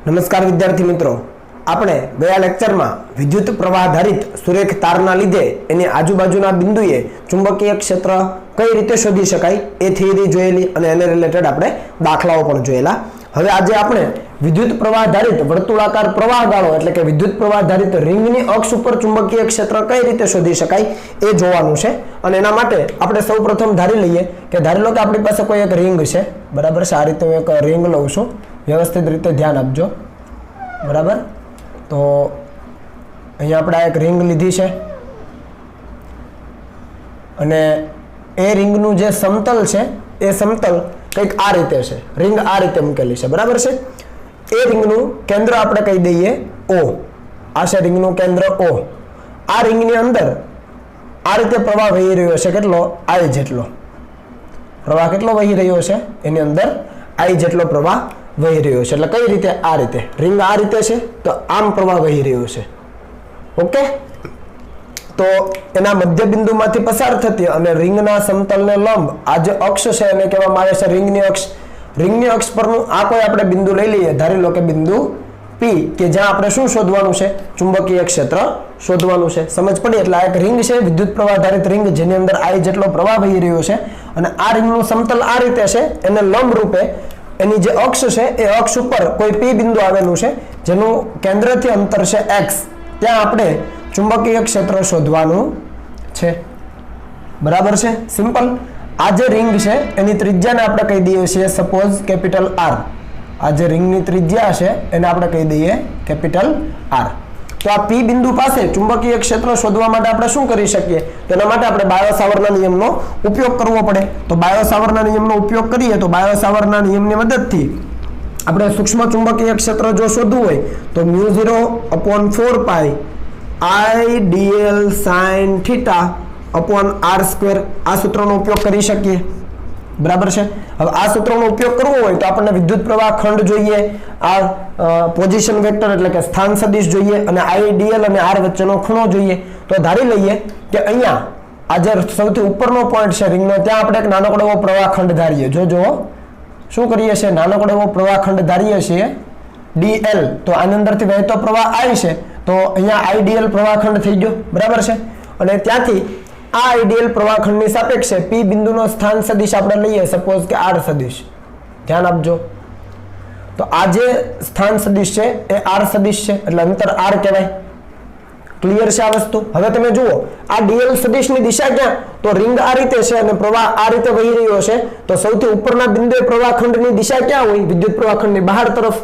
नमस्कार विद्यार्थी मित्रों, આપણે ગયા લેક્ચરમાં વિદ્યુત પ્રવાહ આધારિત સુરેખ તારના લીધે એની આજુબાજુના બિંદુએ ચુંબકીય ક્ષેત્ર કઈ રીતે શોધી શકાય એ થિયરી જોયેલી અને એને રિલેટેડ આપણે દાખલાઓ પણ જોયેલા। હવે આજે આપણે વિદ્યુત પ્રવાહ આધારિત વર્તુળાકાર પ્રવાહ ગાળો એટલે કે વિદ્યુત પ્રવાહ આધારિત રિંગની અક્ષ ઉપર ચુંબકીય ક્ષેત્ર કઈ રીતે શોધી શકાય એ જોવાનું છે। અને એના માટે આપણે સૌપ્રથમ ધારી લઈએ કે ધારી લો કે આપણી પાસે કોઈ એક રિંગ છે, બરાબર છે। આ રીતે હું એક રિંગ લઉં છું, વ્યવસ્થિત રીતે ધ્યાન આપજો, બરાબર। તો અહીંયા આપણે એક રિંગ લીધી છે અને એ રિંગનું જે સમતલ છે એ સમતલ કંઈક આ રીતે છે, રિંગ આ રીતે મૂકેલી છે, બરાબર છે। એ રિંગનું કેન્દ્ર આપણે કહી દઈએ O, આ છે રિંગનું કેન્દ્ર O। આ રિંગની અંદર આ રીતે પ્રવાહ વહી રહ્યો છે, કેટલો? I જેટલો પ્રવાહ કેટલો વહી રહ્યો છે? એની અંદર I જેટલો પ્રવાહ વહી રહ્યો છે। એટલે કઈ રીતે? આ રીતે રિંગ આ રીતે છે તો આમ પ્રવાહ વહી રહ્યો છે, ઓકે। તો એના મધ્ય બિંદુમાંથી પસાર થતી અને રિંગના સમતલને લંબ આ જે અક્ષ છે એને કહેવામાં આવે છે રિંગની અક્ષ। રિંગની અક્ષ પરનું આ કોઈ આપણે બિંદુ લઈ લઈએ, ધારી લો કે બિંદુ P, કે જ્યાં આપણે શું શોધવાનું છે? ચુંબકીય ક્ષેત્ર શોધવાનું છે। સમજ પડી? એટલે આ એક રિંગ છે, વિદ્યુત પ્રવાહ આધારિત રિંગ, જેની અંદર I જેટલો પ્રવાહ વહી રહ્યો છે અને આ રિંગનું સમતલ આ રીતે છે, એને લંબ રૂપે એની જે અક્ષ છે એ અક્ષ ઉપર કોઈ P બિંદુ આવેલું છે જેનું કેન્દ્રથી અંતર છે x, ત્યાં આપણે ચુંબકીય ક્ષેત્ર શોધવાનું છે, બરાબર છે? સિમ્પલ। આ જે રિંગ છે એની ત્રિજ્યાને આપણે કહી દઈએ છીએ સપોઝ કેપિટલ R। આ જે રિંગની ત્રિજ્યા છે એને આપણે કહી દઈએ કેપિટલ R। તો આ P બિંદુ પાસે ચુંબકીય ક્ષેત્ર શોધવા માટે આપણે શું કરી શકીએ? તો એના માટે આપણે બાયો-સાવર્ટના નિયમનો ઉપયોગ કરવો પડે। તો બાયો-સાવર્ટના નિયમનો ઉપયોગ કરીએ તો બાયો-સાવર્ટના નિયમની મદદથી આપણે સૂક્ષ્મ ચુંબકીય ક્ષેત્ર જો શોધવું હોય તો μ0/4π I dl sin θ/r², આ સૂત્રનો ઉપયોગ કરી શકીએ, બરાબર છે। હવે આ સૂત્રનો ઉપયોગ કરવો હોય તો આપણને વિદ્યુત પ્રવાહ ખંડ જોઈએ, આ પોઝિશન વેક્ટર એટલે કે સ્થાન સદિશ જોઈએ અને IDL અને R વચ્ચેનો ખૂણો જોઈએ। તો ધારી લઈએ કે અહીંયા આ જે સૌથી ઉપરનો પોઈન્ટ છે રિંગનો, ત્યાં આપણે એક નાનકડો એવો પ્રવાહ ખંડ ધારીએ। જો શું કરીએ છીએ? નાનકડો એવો પ્રવાહ ખંડ ધારીએ છીએ DL। તો આની અંદરથી વહેતો પ્રવાહ I છે તો અહીંયા IDL પ્રવાહ ખંડ થઈ ગયો, બરાબર છે। અને ત્યાંથી આ આઈડિયલ પ્રવાહખંડની સાપેક્ષે P બિંદુનો સ્થાન સદિશ આપણે લઈએ સપોઝ કે R સદિશ, ધ્યાન આપજો। તો આ જે સ્થાન સદિશ છે એ R સદિશ છે એટલે અંતર R કહેવાય। ક્લિયર છે આ વસ્તુ? હવે તમે જુઓ આ DL સદિશની દિશા ક્યાં? તો રિંગ આ રીતે છે અને પ્રવાહ આ રીતે વહી રહ્યો છે, તો સૌથી ઉપરના બિંદુએ પ્રવાહખંડની દિશા ક્યાં હોય? વિદ્યુત પ્રવાહખંડની બહાર તરફ।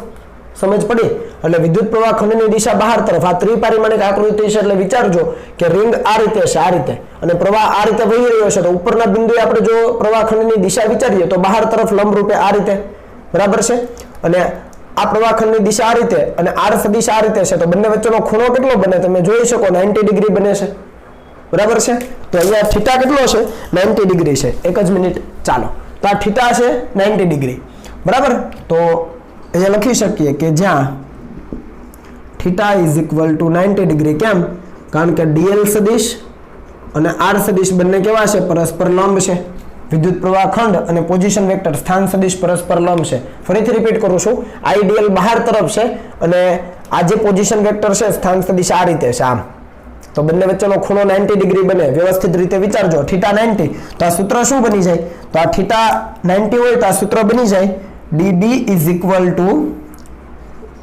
સમજ પડી? એટલે વિદ્યુત પ્રવાહ ખંડની દિશા બહાર તરફ। આ ત્રિપારિમાણિક આકૃતિ છે એટલે વિચારજો કે રિંગ આ રીતે છે, આ રીતે, અને પ્રવાહ આ રીતે વહી રહ્યો છે, તો ઉપરના બિંદુએ આપણે જો પ્રવાહ ખંડની દિશા વિચારીએ તો બહાર તરફ લંબ રૂપે આ રીતે, બરાબર છે। અને આ પ્રવાહ ખંડની દિશા આ રીતે અને R સદિશ આ રીતે છે, તો બંને વચ્ચેનો ખૂણો કેટલો બને? તમે જોઈ શકો 90 ડિગ્રી બને છે, બરાબર છે। તો અહીંયા થીટા કેટલો છે? 90 ડિગ્રી છે। એક જ મિનિટ, ચાલો, તો આ થીટા છે 90 ડિગ્રી, બરાબર। તો અહીંયા લખી શકીએ કે જ્યાં θ = 90 ડિગ્રી, કેમ? કારણ કે DL સદિશ અને R સદિશ બંને કેવા છે? પરસ્પર લંબ છે। વિદ્યુત પ્રવાહ ખંડ અને પોઝિશન વેક્ટર સ્થાન સદિશ પરસ્પર લંબ છે। ફરીથી રિપીટ કરું છું, IDL બહાર તરફ છે અને આ જે પોઝિશન વેક્ટર છે સ્થાન સદિશ આ રીતે છે, આમ। તો બંને વચ્ચેનો ખૂણો 90 ડિગ્રી બને। વ્યવસ્થિત રીતે વિચારજો, θ 90, તો આ સૂત્ર શું બની જાય? તો આ θ 90 હોય તો આ સૂત્ર બની જાય DB =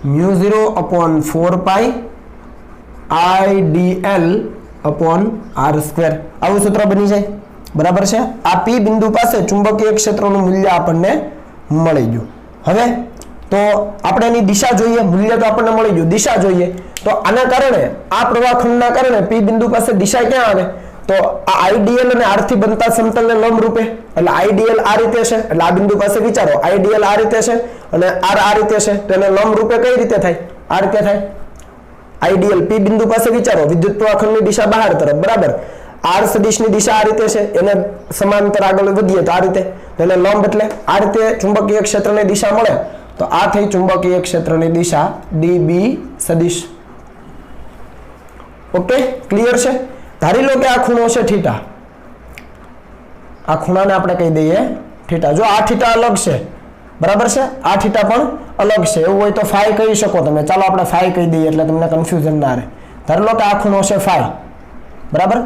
μ0/4π IDL/R², આવું સૂત્ર બની જાય, બરાબર છે। આ P બિંદુ પાસે ચુંબકીય ક્ષેત્રનું મૂલ્ય આપણને મળી ગયું। હવે તો આપણે એની દિશા જોઈએ, મૂલ્ય તો આપણને મળી ગયું, દિશા જોઈએ। તો આના કારણે આ પ્રવાહખંડના કારણે P બિંદુ પાસે દિશા ક્યાં આવે? તો આ IDL અને R થી બનતા સમતલને લંબ રૂપે, એટલે IDL આ રીતે છે, એટલે આ બિંદુ પાસે વિચારો IDL આ રીતે છે અને R આ રીતે છે, તો એને લંબ રૂપે કઈ રીતે થાય? આ રીતે થાય। IDL P બિંદુ પાસે વિચારો, વિદ્યુત પ્રવાહખંડની દિશા બહાર તરફ, બરાબર। R સદિશની દિશા આ રીતે છે, એને સમાંતર આગળ વધીએ તો આ રીતે, તો એને લંબ એટલે આ રીતે ચુંબકીય ક્ષેત્રની દિશા મળે, તો આ થઈ ચુંબકીય ક્ષેત્રની દિશા DB સદિશ, ઓકે? ક્લિયર છે? ધારી લો કે આ ખૂણો છે θ, આ ખૂણાને આપણે કહી દઈએ થીટા. જો આ થીટા અલગ છે, બરાબર છે, આ થીટા પણ અલગ છે, એવું હોય તો ફાઈ કહી શકો તમે. ચાલો આપણે ફાઈ કહી દઈએ એટલે તમને કન્ફ્યુઝન ના રહે. ધારો લો કે આ ખૂણો છે ફાઈ, બરાબર.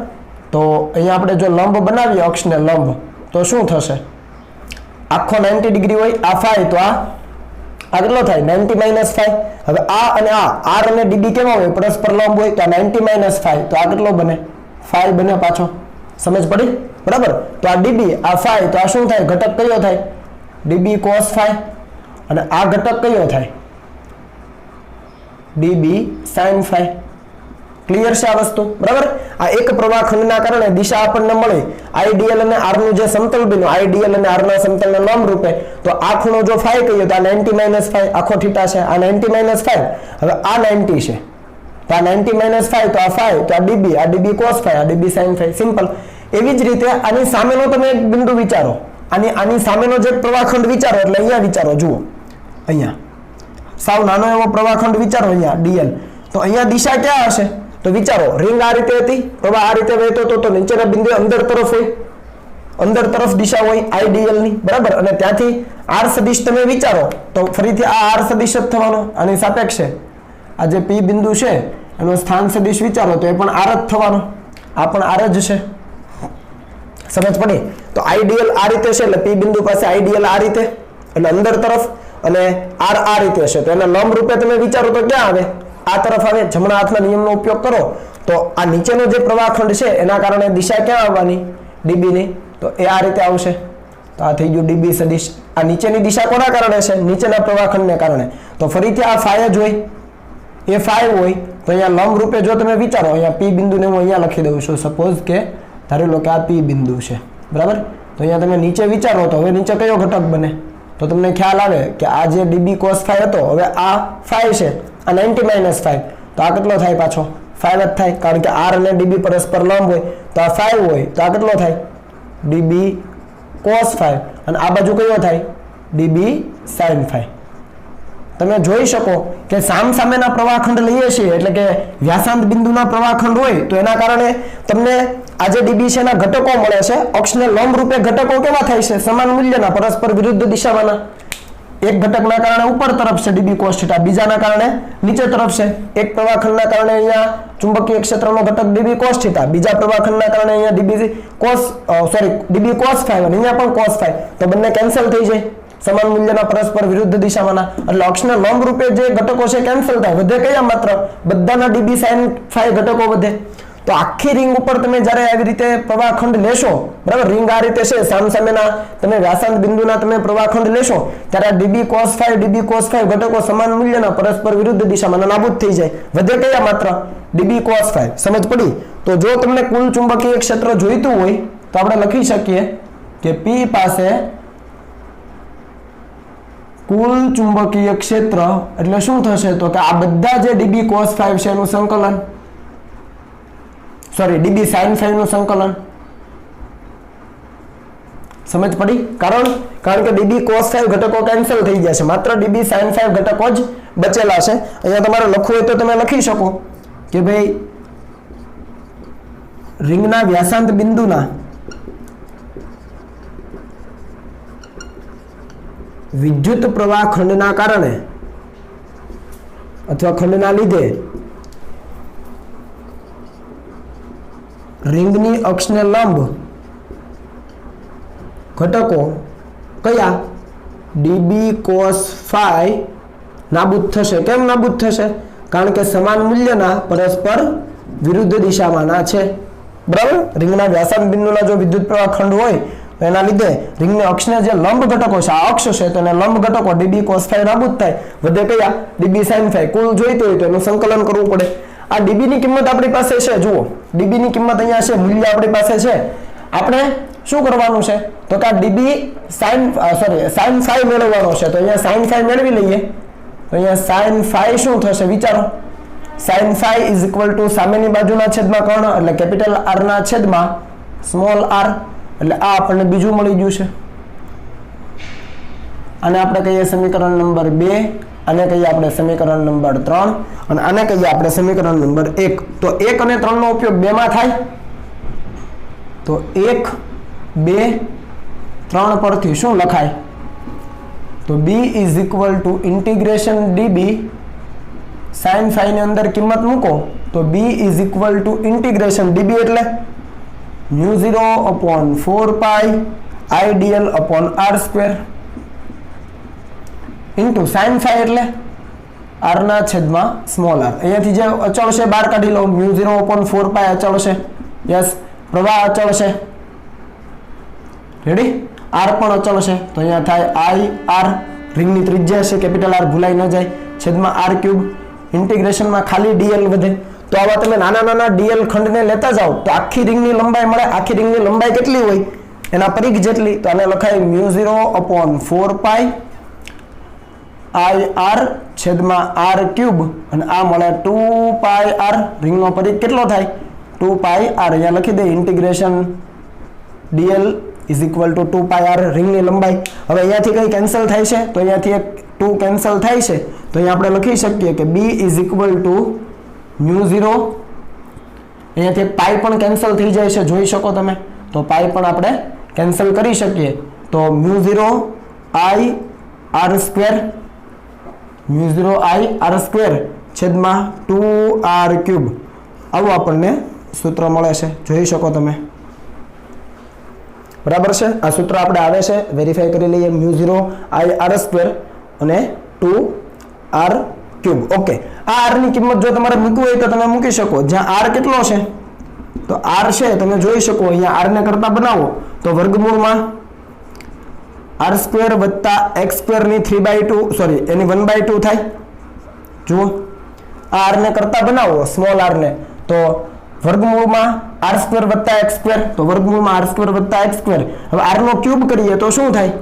તો અહીંયા આપણે જો લંબ બનાવીએ, અક્ષને લંબ, તો શું થશે? આખો 90 ડિગ્રી હોય, આ ફાઈ, તો આ કેટલો થાય? 90 માઇનસ ફાઈ. હવે આ અને આ આર અને ડીબી કેવા હોય? પરસ્પર લંબ હોય, તો આ 90 માઇનસ ફાઈ, તો આ કેટલો બને? ફાઈ બને પાછો. સમજ પડી? બરાબર. તો આ ડીબી, આ ફાઈ, તો આ શું થાય? ઘટક કયો થાય? DB cos phi. અને આ ઘટક કયો થાય? DB sign phi. ક્લિયર છે આ વસ્તુ? બરાબર. આ એક પ્રવાહ ખંડના કારણે દિશા આપણને મળી. આઈડીએલ અને આર નું જે સમતલ બન્યું, આઈડીએલ અને આર ના સમતલને લંબ રૂપે, તો આ ખૂણો જો ફાઈ કહીએ તો આ 90 માઇનસ ફાઈ આખો થીટા છે, આ 90 માઇનસ ફાઈ. હવે આ 90 છે, તો આ 90 માઇનસ ફાઈ, તો આ ફાઈ, તો આ ડીબી કોસ ફાઈ, આ ડીબી સાઇન ફાઈ. સિમ્પલ. એવી જ રીતે આની સામેનો તમે એક બિંદુ વિચારો, આની સામેનો જે પ્રવાહખંડ વિચારો, એટલે અહીંયા વિચારો, જુઓ અહીંયા સાવ નાનો એવો પ્રવાહખંડ વિચારો, અહીંયા ડીએલ. તો અહીંયા દિશા ક્યાં હશે? તો વિચારો, રિંગ આ રીતે હતી, પ્રવાહ આ રીતે વહેતો હતો, તો નીચેના બિંદુ અંદર તરફ હોય, અંદર તરફ દિશા હોય આઈડીએલ ની, બરાબર. અને ત્યાંથી આર સદિશ તમે વિચારો, તો ફરીથી આ આર સદિશ જ થવાનો, આની સાપેક્ષે આ જે પી બિંદુ છે એનો સ્થાન સદિશ વિચારો, તો એ પણ આર જ થવાનો, આ પણ આર જ છે. સમજ પડી? તો આઈડીએલ આ રીતે છે, એટલે પી બિંદુ પાસે આઈડીએલ આ રીતે, એટલે અંદર તરફ, અને આર આ રીતે છે, તો એને લંબ રૂપે તમે વિચારો તો ક્યાં આવે? આ તરફ આવે. જમણા હાથના નિયમનો ઉપયોગ કરો તો આ નીચેનો જે પ્રવાહખંડ છે એના કારણે દિશા ક્યાં આવવાની? ડીબી ની. તો એ આ રીતે આવશે. તો આ થઈ ગયું ડીબી સદિશ. આ નીચેની દિશા કોના કારણે છે? નીચેના પ્રવાહખંડને કારણે. તો ફરીથી આ ફાઈ જ હોય, એ ફાઈ હોય, તો અહીંયા લંબ રૂપે જો તમે વિચારો, અહીંયા પી બિંદુને હું અહીંયા લખી દઉં છું. સપોઝ કે ધારી લો કે આ પી બિંદુ છે, બરાબર. તો અહીંયા તમે નીચે વિચારો, તો હવે નીચે કયો ઘટક બને? તો તમને ખ્યાલ આવે કે આ જે ડીબી કોસ ફાઈ હતો, હવે આ ફાઈ છે, આ 90 માઇનસ 5, તો આ કેટલો થાય? પાછો 5 જ થાય, કારણ કે આર અને ડીબી પરસ્પર લંબ હોય, તો આ 5 હોય, તો આ કેટલો થાય? DB cos 5. અને આ બાજુ કયો થાય? DB sine 5. તમે જોઈ શકો કે સામસામેના પ્રવાહખંડ લઈએ છીએ, એટલે કે વ્યાસાંત બિંદુના પ્રવાહખંડ હોય, તો એના કારણે તમને આ જે ડીબી છે એના ઘટકો મળે છે. અક્ષને લંબ રૂપે ઘટકો કેવા થાય છે? સમાન મૂલ્યના, પરસ્પર વિરુદ્ધ દિશામાંના. એક ઘટકના કારણે ઉપર તરફ છે ડીબી કોસ થીટા, બીજાના કારણે નીચે તરફ છે. એક પ્રવાહખંડના કારણે અહીંયા ચુંબકીય ક્ષેત્રનો ઘટક ડીબી કોસ થીટા, બીજા પ્રવાહખંડના કારણે અહીંયા ડીબી કોસ 5 અને અહીંયા પણ કોસ 5, તો બંને કેન્સલ થઈ જાય, સમાન મૂલ્યના પરસ્પર વિરુદ્ધ દિશામાંના. એટલે અક્ષને લંબ રૂપે જે ઘટકો છે કેન્સલ થાય, વધે કયા? માત્ર બધાના ડીબી સાઇન 5 ઘટકો વધે. તો આખી રિંગ ઉપર તમે જ્યારે આવી રીતે પ્રવાહખંડ લેશો, બરાબર, રિંગ આ રીતે છે, સામસામેના તમે વ્યાસાંત બિંદુના તમે પ્રવાહખંડ લેશો, ત્યારે ડીબી કોસ 5 ઘટકો સમાન મૂલ્યના પરસ્પર વિરુદ્ધ દિશામાં નાબૂદ થઈ જાય, વધે કયા? માત્ર ડીબી કોસ 5. સમજ પડી? તો જો તમને કુલ ચુંબકીય ક્ષેત્ર જોઈતું હોય તો આપણે લખી શકીએ કે પી પાસે કુલ ચુંબકીય ક્ષેત્ર એટલે શું થશે? તો કે આ બધા જે ડીબી કોસ 5 છે એનું સંકલન, ડીબી સાઇન 5 નું સંકલન. સમજ પડી? કારણ કે ડીબી કોસ 5 ઘટકો કેન્સલ થઈ ગયા છે, માત્ર ડીબી સાઇન 5 ઘટકો જ બચેલા છે. અહીંયા તમારે લખવું હોય તો તમે લખી શકો કે ભાઈ રિંગના વ્યાસાંત બિંદુના વિદ્યુત પ્રવાહ ખંડના કારણે અથવા ખંડના લીધે રિંગની અક્ષને લંબ ઘટકો કયા? ડીબી કોસ 5 નાબૂદ થશે. કેમ નાબૂદ થશે? કારણ કે સમાન મૂલ્યના પરસ્પર વિરુદ્ધ દિશામાંના છે, બરાબર. રિંગના વ્યાસાંત બિંદુના જો વિદ્યુત પ્રવાહ ખંડ હોય તો એના લીધે રિંગની અક્ષને જે લંબ ઘટકો છે, આ અક્ષ છે, તો એને લંબ ઘટકો ડીબી કોસ 5 નાબૂદ થાય, વધે કયા? DB sine 5. કુલ જોઈતું હોય તો એનું સંકલન કરવું પડે. આ ડીબી ની કિંમત આપણી પાસે છે, જુઓ ડીબી ની કિંમત અહીંયા છે, મૂલ્ય આપણી પાસે છે. આપણે શું કરવાનું છે? તો કે આ ડીબી સાઇન 5 મેળવવાનો છે. તો અહીંયા સાઇન 5 મેળવી લઈએ. તો અહીંયા સાઇન 5 શું થશે? વિચારો. સાઇન 5 ઇઝ ઇક્વલ ટુ સામેની બાજુના છેદમાં કર્ણ, એટલે કેપિટલ આર ના છેદમાં સ્મોલ આર, એટલે આ આપણને બીજું મળી ગયું છે. આને આપણે કહીએ સમીકરણ નંબર 2, આને કહીએ આપણે સમીકરણ નંબર 3, અને આને કહીએ આપણે સમીકરણ નંબર 1. તો 1 અને 3 નો ઉપયોગ 2 માં થાય, તો 1 2 3 પરથી શું લખાય? તો b is equal two integration db sin phi ની અંદર કિંમત મૂકો તો b is equal two integration db એટલે μ0 upon 4 pi I dl upon r square into sin phi એટલે r ના છેદમાં સ્મોલ r. અહીંયાથી જે અચળ છે બહાર કાઢી લો. μ0 upon 4 pi અચળ છે, યસ. પ્રવાહ અચળ છે, રેડી. r પણ અચળ છે તો અહીંયા થાય I r, રિંગની ત્રિજ્યા છે કેપિટલ R, ભૂલાઈ ન જાય, છેદમાં r ક્યુબ. ઇન્ટિગ્રેશનમાં ખાલી dl વધે. તો આવા તમે નાના નાના dl ખંડને લેતા જાઓ તો આખી રિંગની લંબાઈ મળે. આખી રિંગની લંબાઈ કેટલી હોય? એના પરિઘ જેટલી. તો આને લખાય μ0 upon 4 pi I r છેદમાં r ક્યુબ અને આ મળે 2 pi r. રિંગનો પરિઘ કેટલો થાય? 2 pi r. અહીંયા લખી દે integration dl is equal to 2 pi r, રિંગની લંબાઈ. હવે અહીંયાથી કઈ કેન્સલ થાય છે તો અહીંયાથી એક 2 કેન્સલ થાય છે તો અહીંયા આપણે લખી શકીએ કે b ઇઝ ઇક્વલ ટુ μ0. અહીંયાથી પાઈ પણ કેન્સલ થઈ જાય છે, જોઈ શકો તમે. તો પાઈ પણ આપણે કેન્સલ કરી શકીએ તો μ0 I r square, μ0 I r square છેદમાં 2r ક્યુબ. આવું આપણને સૂત્ર મળે છે, જોઈ શકો તમે. બરાબર છે. આ સૂત્ર આપણે આવે છે, વેરીફાઈ કરી લઈએ. μ0 I r સ્ક્વેર અને 2r ક્યુબ. ઓકે. આ r ની કિંમત જો તમારે મૂકવી હોય તો તમે મૂકી શકો. જ્યાં r કેટલો છે તો r છે તમે જોઈ શકો અહીંયા r ને કરતા બનાવો તો વર્ગમૂળમાં r સ્ક્વેર વત્તા x સ્ક્વેર ની 3/2 સોરી એની 1/2 થાય. જુઓ આ r ને કરતા બનાવો સ્મોલ r ને તો વર્ગમૂળમાં r સ્ક્વેર વત્તા x સ્ક્વેર તો વર્ગમૂળમાં r સ્ક્વેર વત્તા x સ્ક્વેર. હવે r નો ક્યુબ કરીએ તો શું થાય?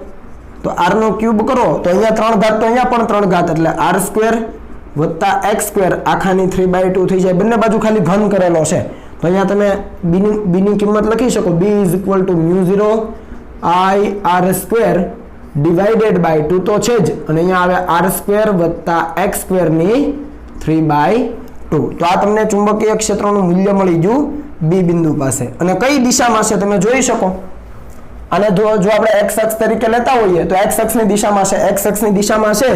તો r નો ક્યુબ કરો તો અહીંયા 3 ઘાત તો અહીંયા પણ 3 ઘાત એટલે r સ્ક્વેર વત્તા x સ્ક્વેર આખાની 3/2 થઈ જાય. બંને બાજુ ખાલી ઘન કરેલો છે તો અહીંયા તમે b ની કિંમત લખી શકો. b is equal to μ0 I r square divided by 2 તો છે જ અને અહીંયા આવે r સ્ક્વેર વત્તા x સ્ક્વેર ની 3/2. તો આ તમને ચુંબકીય ક્ષેત્રનું મૂલ્ય મળી ગયું b બિંદુ પાસે. અને કઈ દિશામાં છે તમે જોઈ શકો. અને જો આપણે x અક્ષ તરીકે લેતા હોઈએ તો x અક્ષની દિશામાં છે. x અક્ષની દિશામાં છે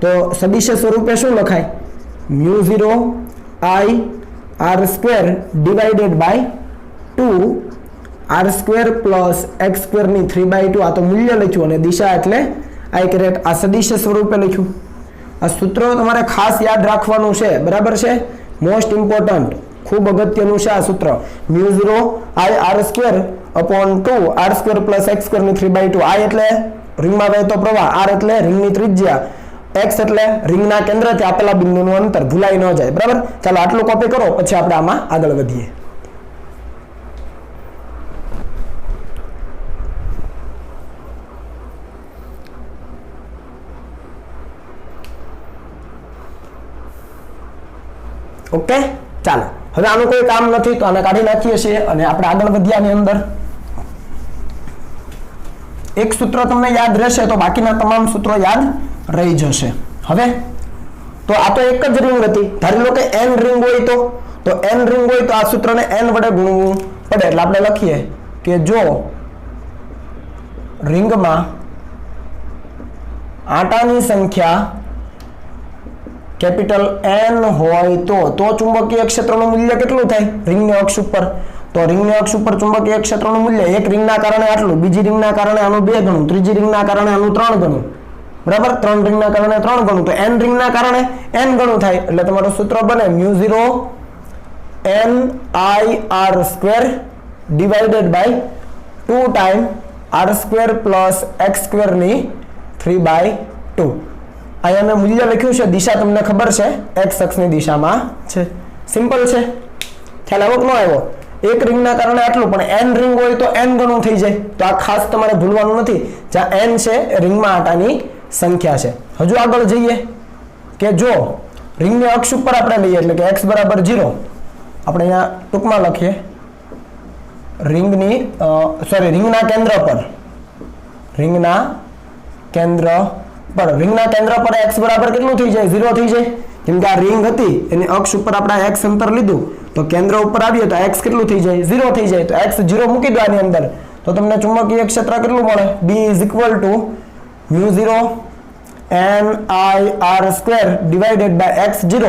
તો સદિશ સ્વરૂપે શું લખાય? μ0 I r square divided by 2 r square plus x square ની 3/2. આ તો મૂલ્ય લખ્યું અને દિશા એટલે I કેરેટ. આ સદિશ સ્વરૂપે લખ્યું. આ સૂત્ર તમારે ખાસ યાદ રાખવાનું છે, બરાબર છે. મોસ્ટ ઇમ્પોર્ટન્ટ, ખૂબ અગત્યનું છે આ સૂત્ર. μ0 I r square upon 2 r square plus x square ની 3/2. I એટલે રિંગમાં વહેતો પ્રવાહ, r એટલે રિંગની ત્રિજ્યા, x એટલે રિંગના કેન્દ્રથી આપેલા બિંદુનું અંતર. ભૂલાઈ ન જાય, બરાબર. ચાલો આટલું કોપી કરો પછી આપણે આમાં આગળ વધીએ. ઓકે. ચાલો હવે આનું કોઈ કામ નથી તો આને કાઢી નાખીએ છીએ અને આપણે આગળ વધ્યાની અંદર એક સૂત્ર તમને યાદ રહેશે તો બાકીના તમામ સૂત્રો યાદ રહી જશે. હવે તો આ તો એક જ રિંગ હતી. ધારી લો કે n રિંગ હોય તો n રિંગ હોય તો આ સૂત્રને n વડે ગુણવું પડે. એટલે આપણે લખીએ કે જો રિંગમાં આંટાની સંખ્યા કેપિટલ n હોય તો ચુંબકીય ક્ષેત્રનું મૂલ્ય કેટલું થાય રિંગની અક્ષ ઉપર? તો રિંગની અક્ષ ઉપર ચુંબકીય ક્ષેત્રનું મૂલ્ય એક રિંગના કારણે આટલું, બીજી રિંગના કારણે આનું 2 ગણું, ત્રીજી રિંગના કારણે આનું 3 ગણું, બરાબર. 3 રિંગના કારણે 3 ગણું તો n રિંગના કારણે n ગણું થાય. એટલે તમારું સૂત્ર બને μ0 n I r square divided by 2 time r square plus x square ની 3/2. અહીંયા મેં મૂલ્ય લખ્યું છે, દિશા તમને ખબર છે x અક્ષની દિશામાં છે. સિમ્પલ છે, ખ્યાલ આવ્યો કે ન આવ્યો? એક રિંગના કારણે આટલું પણ n રિંગ હોય તો n ગણું થઈ જાય. તો આ ખાસ તમારે ભૂલવાનું નથી. જ્યાં n છે રિંગમાં આંટાની સંખ્યા છે. હજુ આગળ જઈએ કે જો રિંગની અક્ષ ઉપર આપણે લઈએ એટલે કે x બરાબર 0 આપણે અહીંયા ટૂંકમાં લખીએ રિંગના કેન્દ્ર પર x બરાબર કેટલું થઈ જાય? 0 થઈ જાય. કેમ કે આ રિંગ હતી એની અક્ષ ઉપર આપણે x અંતર લીધું તો કેન્દ્ર ઉપર આવીએ તો x કેટલું થઈ જાય? 0 થઈ જાય. તો x 0 મૂકી દો આની અંદર તો તો તમને ચુંબકીય ક્ષેત્ર કેટલું મળે? B is equal to μ0 NIR² divided by x0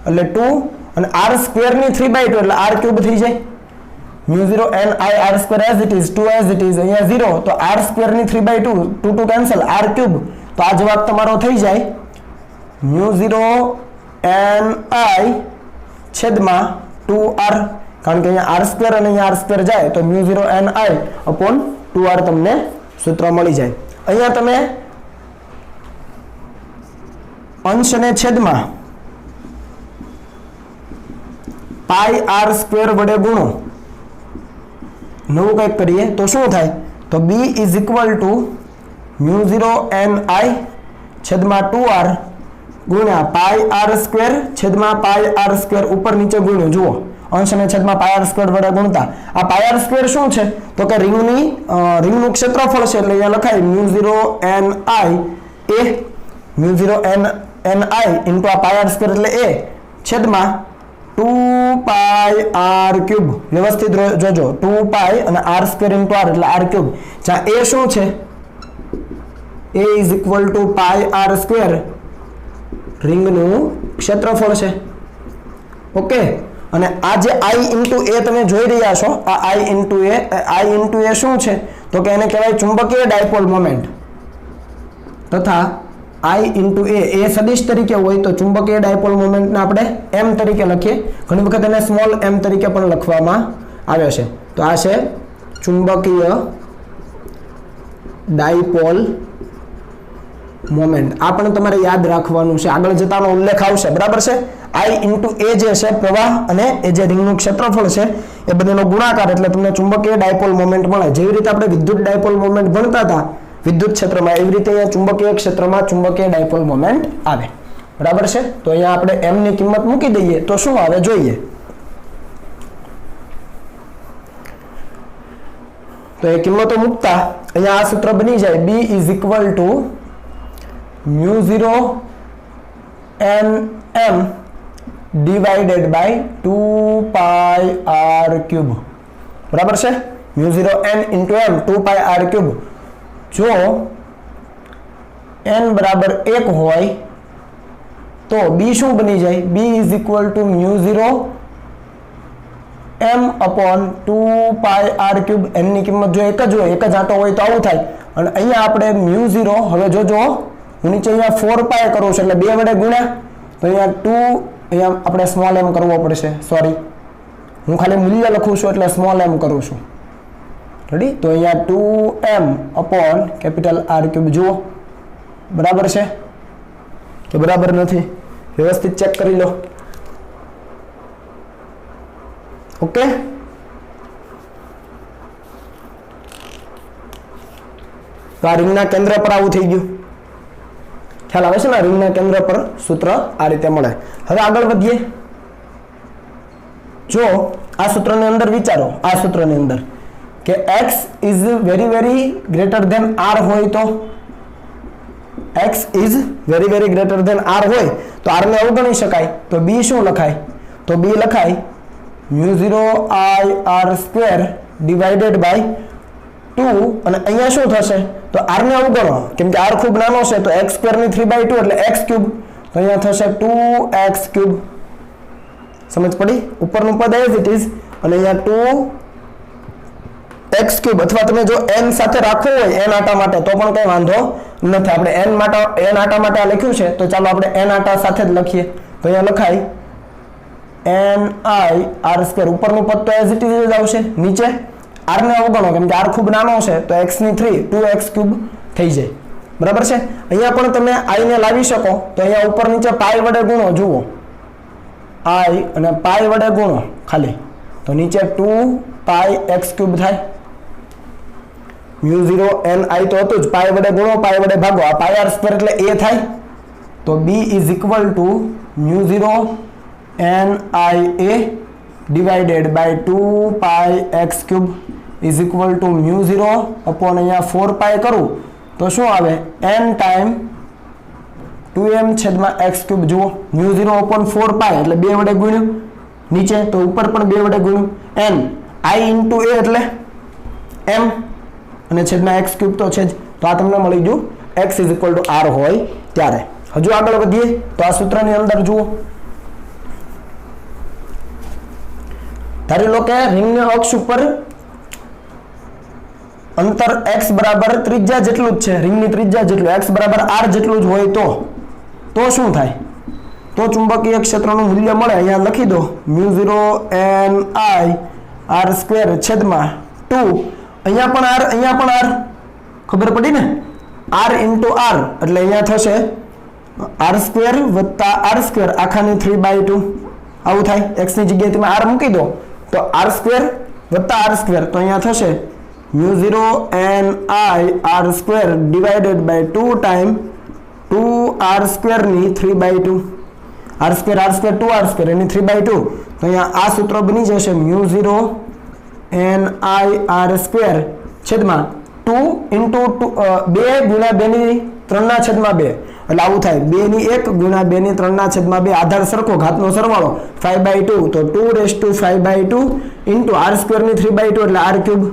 એટલે 2 અને r² ની 3/2 એટલે r³ થઈ જાય. μ0 NIR² as it is 2 as it is અહીંયા 0 તો r² ની 3/2 2 કેન્સલ r³ તો આ જવાબ તમારો થઈ જાય μ0 NI છેદમાં 2r કારણ કે અહીંયા r² અને અહીંયા r² જાય તો μ0 NI upon 2r તમને સૂત્ર મળી જાય. અહીંયા તમે અંશ અને છેદમાં પાઈ r² વડે ગુણો નવું કંઈક કરીએ તો શું થાય? તો b is equal to μ0 NI છેદમાં 2r ગુણ્યા પાઈ r² છેદમાં પાઈ r² ઉપર નીચે ગુણ્યું. જુઓ અંશ અને છેદમાં પાઈ r² વડે ગુણતા આ પાઈ r² શું છે? તો કે રિંગનું ક્ષેત્રફળ છે એટલે અહીંયા લખાય μ0 NI a μ0 NI ઇન્ટુ આ પાઈ r² એટલે a છેદમાં 2 પાઈ r³ વ્યવસ્થિત જોજો 2 પાઈ અને r² ઇન્ટુ r એટલે r³ જ્યાં a શું છે? a is equal to pi r² રિંગનું ક્ષેત્રફળ છે. ઓકે અને આ જે i ઇન્ટુ a તમે જોઈ રહ્યા છો આ i ઇન્ટુ a શું છે? તો કે એને કહેવાય ચુંબકીય ડાયપોલ મોમેન્ટ તથા i ઇન્ટુ a સદિશ તરીકે હોય તો ચુંબકીય ડાયપોલ મોમેન્ટને આપણે m તરીકે લખીએ. ઘણી વખત એને સ્મોલ m તરીકે પણ લખવામાં આવે છે. તો આ છે ચુંબકીય ડાયપોલ મોમેન્ટ. આ પણ તમારે યાદ રાખવાનું છે, આગળ જતાનો ઉલ્લેખ આવશે. બરાબર છે? i ઇન્ટુ a જે છે પ્રવાહ અને એ જે રિંગનું ક્ષેત્રફળ છે એ બંનેનો ગુણાકાર એટલે તમને ચુંબકીય ડાયપોલ મોમેન્ટ મળે. જેવી રીતે આપણે વિદ્યુત ડાયપોલ મોમેન્ટ ભણતા હતા વિદ્યુત ક્ષેત્રમાં એવી રીતે અહીંયા ચુંબકીય ક્ષેત્રમાં ચુંબકીય ડાયપોલ મોમેન્ટ આવે. બરાબર છે? તો અહીંયા આપણે m ની કિંમત મૂકી દઈએ તો શું આવે જોઈએ. તો એ કિંમતો મૂકતા અહીંયા આ સૂત્ર બની જાય b is equal to μ0 NM divided by 2 pi r³. બરાબર છે? μ0 n into m 2 pi r³. જો n બરાબર 1 હોય તો b શું બની જાય? b is equal to μ0 m upon 2 pi r³. n ની કિંમત જો એક જ હોય એક જ આંટો હોય તો આવું થાય. અને અહીંયા આપણે μ0 હવે જોજો હું નીચે અહીંયા 4 પાઈ કરું છું એટલે 2 વડે ગુણ્યા તો અહીંયા 2 અહીંયા આપણે સ્મોલ m કરવો પડશે. સોરી હું ખાલી મૂલ્ય લખું છું એટલે સ્મોલ m કરું છું. રેડી? તો અહીંયા 2m અપોન કેપિટલ r³ જુઓ બરાબર છે કે બરાબર નથી? વ્યવસ્થિત ચેક કરી લો. ઓકે તો આ રિંગના કેન્દ્ર પર આવું થઈ ગયું. ખ્યાલ આવે છે ને? રિંગના કેન્દ્ર પર સૂત્ર આ રીતે મળે. હવે આગળ વધીએ. જો આ સૂત્રની અંદર વિચારો આ સૂત્રની અંદર કે x is very very greater than r હોય તો x is very very greater than r હોય તો r ને અવગણી શકાય. તો b શું લખાય? તો b લખાય μ0 IR² ડિવાઇડેડ બાય 2 અને અહીંયા શું થશે? તો r ને અવગણો કેમ કે r ખૂબ નાનો છે તો x² ની 3/2 એટલે x³ તો અહીંયા થશે 2x³. સમજ પડી? ઉપરનું પદ એઝ ઇટ ઇઝ અને અહીંયા 2x³ અથવા તમે જો n સાથે રાખવું હોય n આટા માટે તો પણ કંઈ વાંધો નથી. આપણે n આટા માટે આ લખ્યું છે તો ચાલો આપણે n આટા સાથે જ લખીએ. તો અહીંયા લખાય NIR² ઉપરનું પદ તો એઝ ઇટ ઇઝ જ આવશે. નીચે r ને અવગણો કેમ કે r ખૂબ નાનો છે તો x ની 3 2x³ થઈ જાય. બરાબર છે? અહીંયા પણ તમે i ને લાવી શકો તો અહીંયા ઉપર નીચે પાઈ વડે ગુણો. જુઓ i અને પાઈ વડે ગુણો ખાલી તો નીચે 2 પાઈ x³ થાય. μ0 NI તો હતું જ પાઈ વડે ગુણો પાઈ વડે ભાગો આ પાઈ r² એટલે a થાય. તો b is equal to μ0 NIA divided by 2 pi x³ is equal to μ0 upon અહીંયા 4 pi કરું તો શું આવે n ટાઈમ 2m છેદમાં x³ જુઓ μ0 upon 4 pi એટલે 2 વડે ગુણ્યું નીચે તો ઉપર પણ 2 વડે ગુણ્યું n i into a એટલે m અને છેદમાં x ક્યુબ તો છે જ, તો આ તમને મળી ગયું x = r હોય ત્યારે. હજુ આગળ વધીએ તો આ સૂત્રની અંદર જુઓ, ધારી લો કે રિંગના અક્ષ ઉપર અંતર x બરાબર ત્રિજ્યા જેટલું જ છે, રિંગની ત્રિજ્યા જેટલું, x બરાબર r જેટલું જ હોય તો શું થાય? તો ચુંબકીય ક્ષેત્રનું મૂલ્ય મળે, અહીંયા લખી દો μ0 n I r² છેદમાં 2, અહીંયા પણ r, ખબર પડી ને, r into r એટલે અહીંયા થશે r² વત્તા r² આખાની 3/2, આવું થાય. x ની જગ્યાએ તમે r મૂકી દો તો r² વત્તા r², તો અહીંયા થશે μ0 n I r² divided by 2 time 2r² ની 3/2, r² 2r² એની 3/2, તો અહીંયા આ સૂત્ર બની જશે μ0 n I r² છેદમાં 2 into 2 ગુણ્યા 2 ની 3/2, એટલે આવું થાય 2 ની 1 ગુણ્યા 2 ની 3/2, આધાર સરખો, ઘાતનો સરવાળો 5/2, તો 2^5/2 into r² ની 3/2 એટલે r³.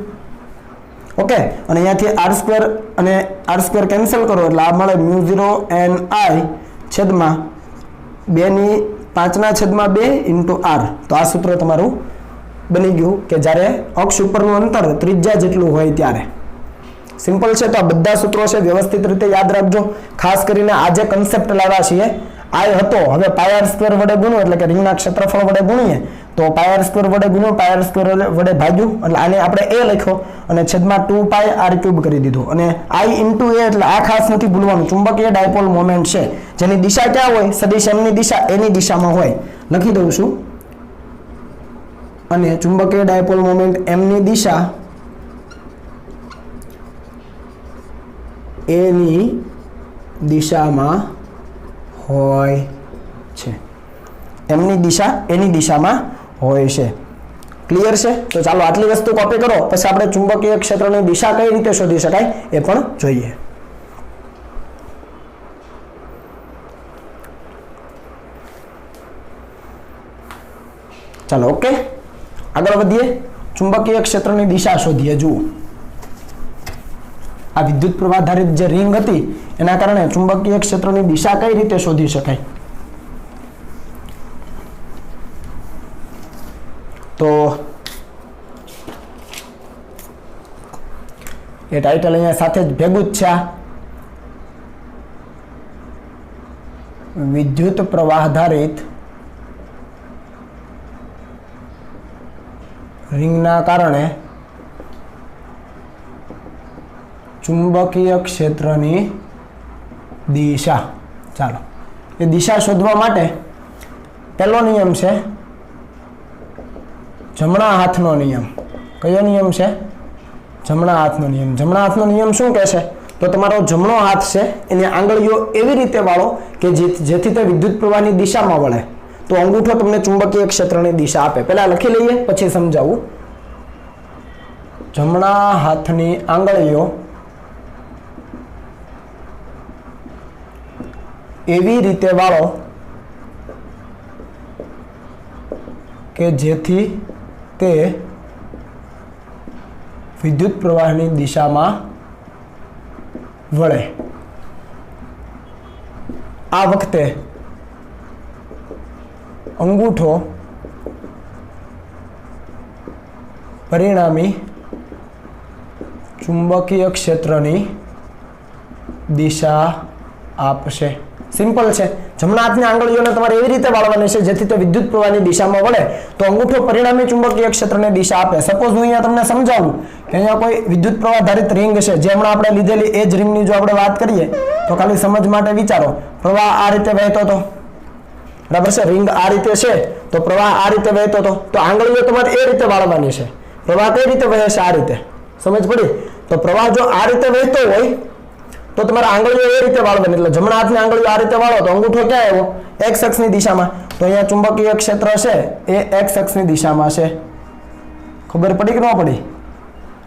ઓકે, અને અહીંયાથી r² અને r² કેન્સલ કરો એટલે આ મળે μ0 n I છેદમાં 2 ની 5/2 into r. તો આ સૂત્ર તમારું બની ગયું કે જ્યારે અક્ષ ઉપરનું અંતર ત્રિજ્યા જેટલું હોય ત્યારે. સિમ્પલ છે. તો આ બધા સૂત્રો છે, વ્યવસ્થિત રીતે યાદ રાખજો. ખાસ કરીને આ જે કન્સેપ્ટ લાવ્યા છીએ I હતો, હવે πr² વડે ગુણો એટલે કે રિંગના ક્ષેત્રફળ વડે ગુણીએ તો πr² વડે ગુણો, πr² વડે ભાગ્યું એટલે આને આપણે a લખ્યો અને છેદમાં 2π r³ કરી દીધો, અને I into a એટલે આ ખાસ નથી ભૂલવાનું, ચુંબકીય ડાયપોલ મોમેન્ટ છે જેની દિશા ક્યાં હોય? સદિશ m ની દિશા એની દિશામાં હોય. લખી દઉં છું, અને ચુંબકીય ડાયપોલ મોમેન્ટ m ની દિશા એની દિશામાં હોય છે, એમની દિશા એની દિશામાં હોય છે. ક્લિયર છે? તો ચાલો આટલી વસ્તુ કોપી કરો, પછી આપણે ચુંબકીય ક્ષેત્રની દિશા કઈ રીતે શોધી શકાય એ પણ જોઈએ. ચાલો ઓકે, આગળ વધીએ. ચુંબકીય ક્ષેત્રની દિશા શોધીએ. જુઓ, આ વિદ્યુત પ્રવાહ આધારિત જે રિંગ હતી એના કારણે ચુંબકીય ક્ષેત્રની દિશા કઈ રીતે શોધી શકાય? તો એ ટાઇટલ અહીંયા સાથે જ ભેગું જ છે. વિદ્યુત પ્રવાહ આધારિત રિંગના કારણે ચુંબકીય ક્ષેત્રની દિશા. ચાલો, એ દિશા શોધવા માટે પહેલો નિયમ છે જમણા હાથનો નિયમ. કયો નિયમ છે? જમણા હાથનો નિયમ. જમણા હાથનો નિયમ શું કહે છે? તો તમારો જમણો હાથ છે એની આંગળીઓ એવી રીતે વાળો કે જેથી તે વિદ્યુત પ્રવાહની દિશામાં વળે, તો અંગૂઠો તમને ચુંબકીય ક્ષેત્રની દિશા આપે. પહેલા લખી લઈએ પછી સમજાવું. જમણા હાથની આંગળીઓ એવી રીતે વાળો કે જેથી તે વિદ્યુત પ્રવાહની દિશામાં વળે. આ વખતે અંગૂઠો પરિણામી ચુંબકીય ક્ષેત્રની દિશા આપશે. સિમ્પલ છે. જમણા હાથની આંગળીઓને તમારે એવી રીતે વાળવાની છે જેથી તે વિદ્યુત પ્રવાહની દિશામાં વળે, તો અંગૂઠો પરિણામી ચુંબકીય ક્ષેત્રની દિશા આપે. સપોઝ હું અહીંયા તમને સમજાવું કે અહીંયા કોઈ વિદ્યુત પ્રવાહ આધારિત રિંગ છે, જે હમણાં આપણે લીધેલી એ જ રિંગની જો આપણે વાત કરીએ તો ખાલી સમજ માટે વિચારો. પ્રવાહ આ રીતે વહેતો હતો, બરાબર છે? રિંગ આ રીતે છે તો પ્રવાહ આ રીતે વહેતો હતો, તો આંગળીઓ તમારે એ રીતે વાળવાની છે. પ્રવાહ કઈ રીતે વહે છે? આ રીતે. સમજ પડી? તો પ્રવાહ જો આ રીતે વહેતો હોય તો તમારે આંગળીઓ એ રીતે વાળવાની, એટલે જમણા હાથની આંગળીઓ આ રીતે વાળો તો અંગૂઠો ક્યાં આવ્યો? x અક્ષની દિશામાં. તો અહીંયા ચુંબકીય ક્ષેત્ર છે એ x અક્ષની દિશામાં છે. ખબર પડી કે ન પડી?